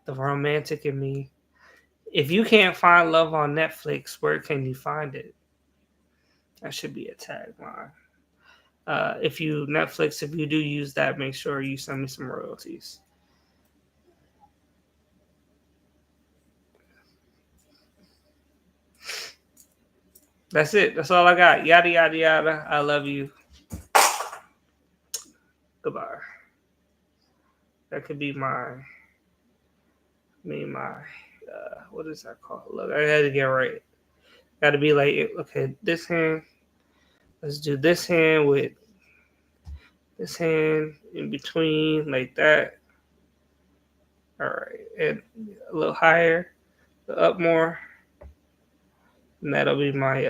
The romantic in me. If you can't find love on Netflix, where can you find it? That should be a tagline. If you Netflix, if you do use that, make sure you send me some royalties. That's it. That's all I got. Yada yada yada. I love you. Goodbye. That could be my what is that called? Look, I had to get right. Got to be like, okay, this hand. Let's do this hand with this hand in between, like that. All right, and a little higher, up more, and that'll be my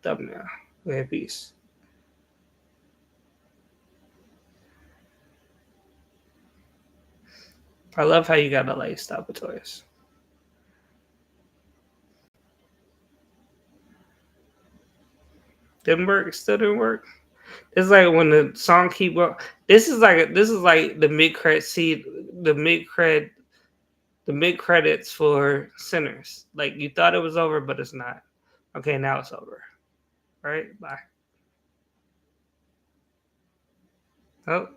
thumbnail. Okay, peace. I love how you got a light stop with toys. Didn't work. Still didn't work. It's like when the song keep going. This is like the mid credit see the mid credits for Sinners. Like you thought it was over, but it's not. Okay, now it's over. All right, bye. Oh.